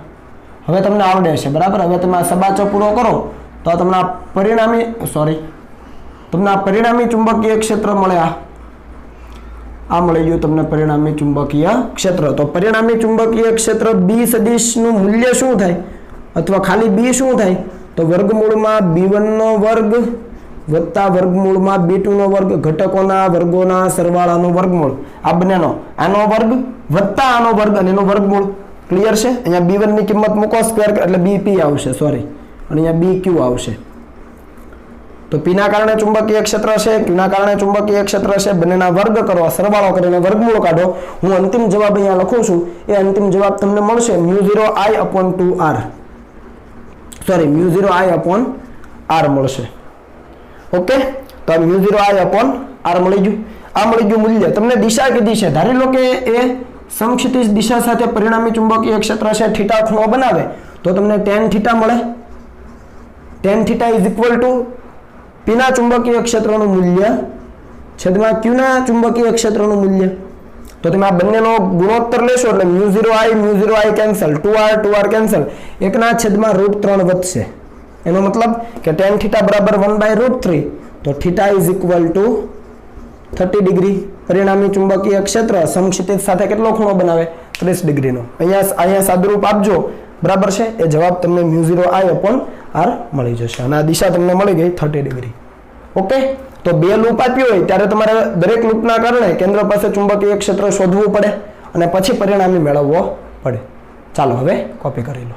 હવે તમને આવડે છે, બરાબર? હવે તમે આ સબાચો પૂરો કરો તો તમને આ પરિણામી, સોરી, તમને આ પરિણામી ચુંબકીય ક્ષેત્ર મળે. આ મળી ગયું તમને પરિણામી ચુંબકીય ક્ષેત્ર. તો પરિણામી ચુંબકીય ક્ષેત્ર B સદિશનું મૂલ્ય શું થાય, અથવા ખાલી B શું થાય? તો વર્ગમૂળમાં B1 નો વર્ગ વત્તા વર્ગમૂળમાં B2 નો વર્ગ, ઘટકોના વર્ગોના સરવાળાનો વર્ગમૂળ. આ બંનેનો, આનો વર્ગ વત્તા આનો વર્ગ અને એનો વર્ગમૂળ. ક્લિયર છે? અહીંયા B1 ની કિંમત મૂકો સ્ક્વેર એટલે BP આવશે, સોરી, અને અહીંયા BQ આવશે. તો P ના કારણે ચુંબકીય ક્ષેત્ર છે, Q ના કારણે ચુંબકીય ક્ષેત્ર છે, બંનેના વર્ગ કરો, સરવાળો કરીને વર્ગમૂળ કાઢો. હું અંતિમ જવાબ અહીંયા લખું છું. એ અંતિમ જવાબ તમને મળશે μ0I upon 2R, sorry, μ0I upon R મળશે. ઓકે, તો μ0I upon R મળી ગયું. આ મળી ગયું મૂલ્ય. તમને દિશા કીધી છે, ધારી લો કે એ સમક્ષિતિજ દિશા સાથે પરિણામી ચુંબકીય ક્ષેત્ર છે, થીટા ખૂણો બનાવે તો તમને tan થીટા મળે. tan theta is equal two P ના ચુંબકીય ક્ષેત્રનું મૂલ્ય છેદમાં Q ના ચુંબકીય ક્ષેત્રનું મૂલ્ય. તો તમે આ બંનેનો ગુણોત્તર લેશો એટલે μ0I કેન્સલ, 2R કેન્સલ, 1/√3 વધશે. એનો મતલબ કે tan થીટા બરાબર 1/√3. તો theta is equal two 30 degree. પરિણામી ચુંબકીય ક્ષેત્ર સમક્ષિતિજ સાથે કેટલો ખૂણો બનાવે? 30 ડિગ્રીનો. અહીંયા સાદુરૂપ આપજો, બરાબર છે? એ જવાબ તમને μ0I upon R મળી જશે. અને આ દિશા તમને મળી ગઈ 30 ડિગ્રી. ઓકે, તો બે લૂપ આપ્યો હોય ત્યારે તમારે દરેક લૂપના કારણે કેન્દ્ર પાસે ચુંબકીય ક્ષેત્ર શોધવું પડે અને પછી પરિણામી મેળવવો પડે. ચાલો હવે કોપી કરી લો.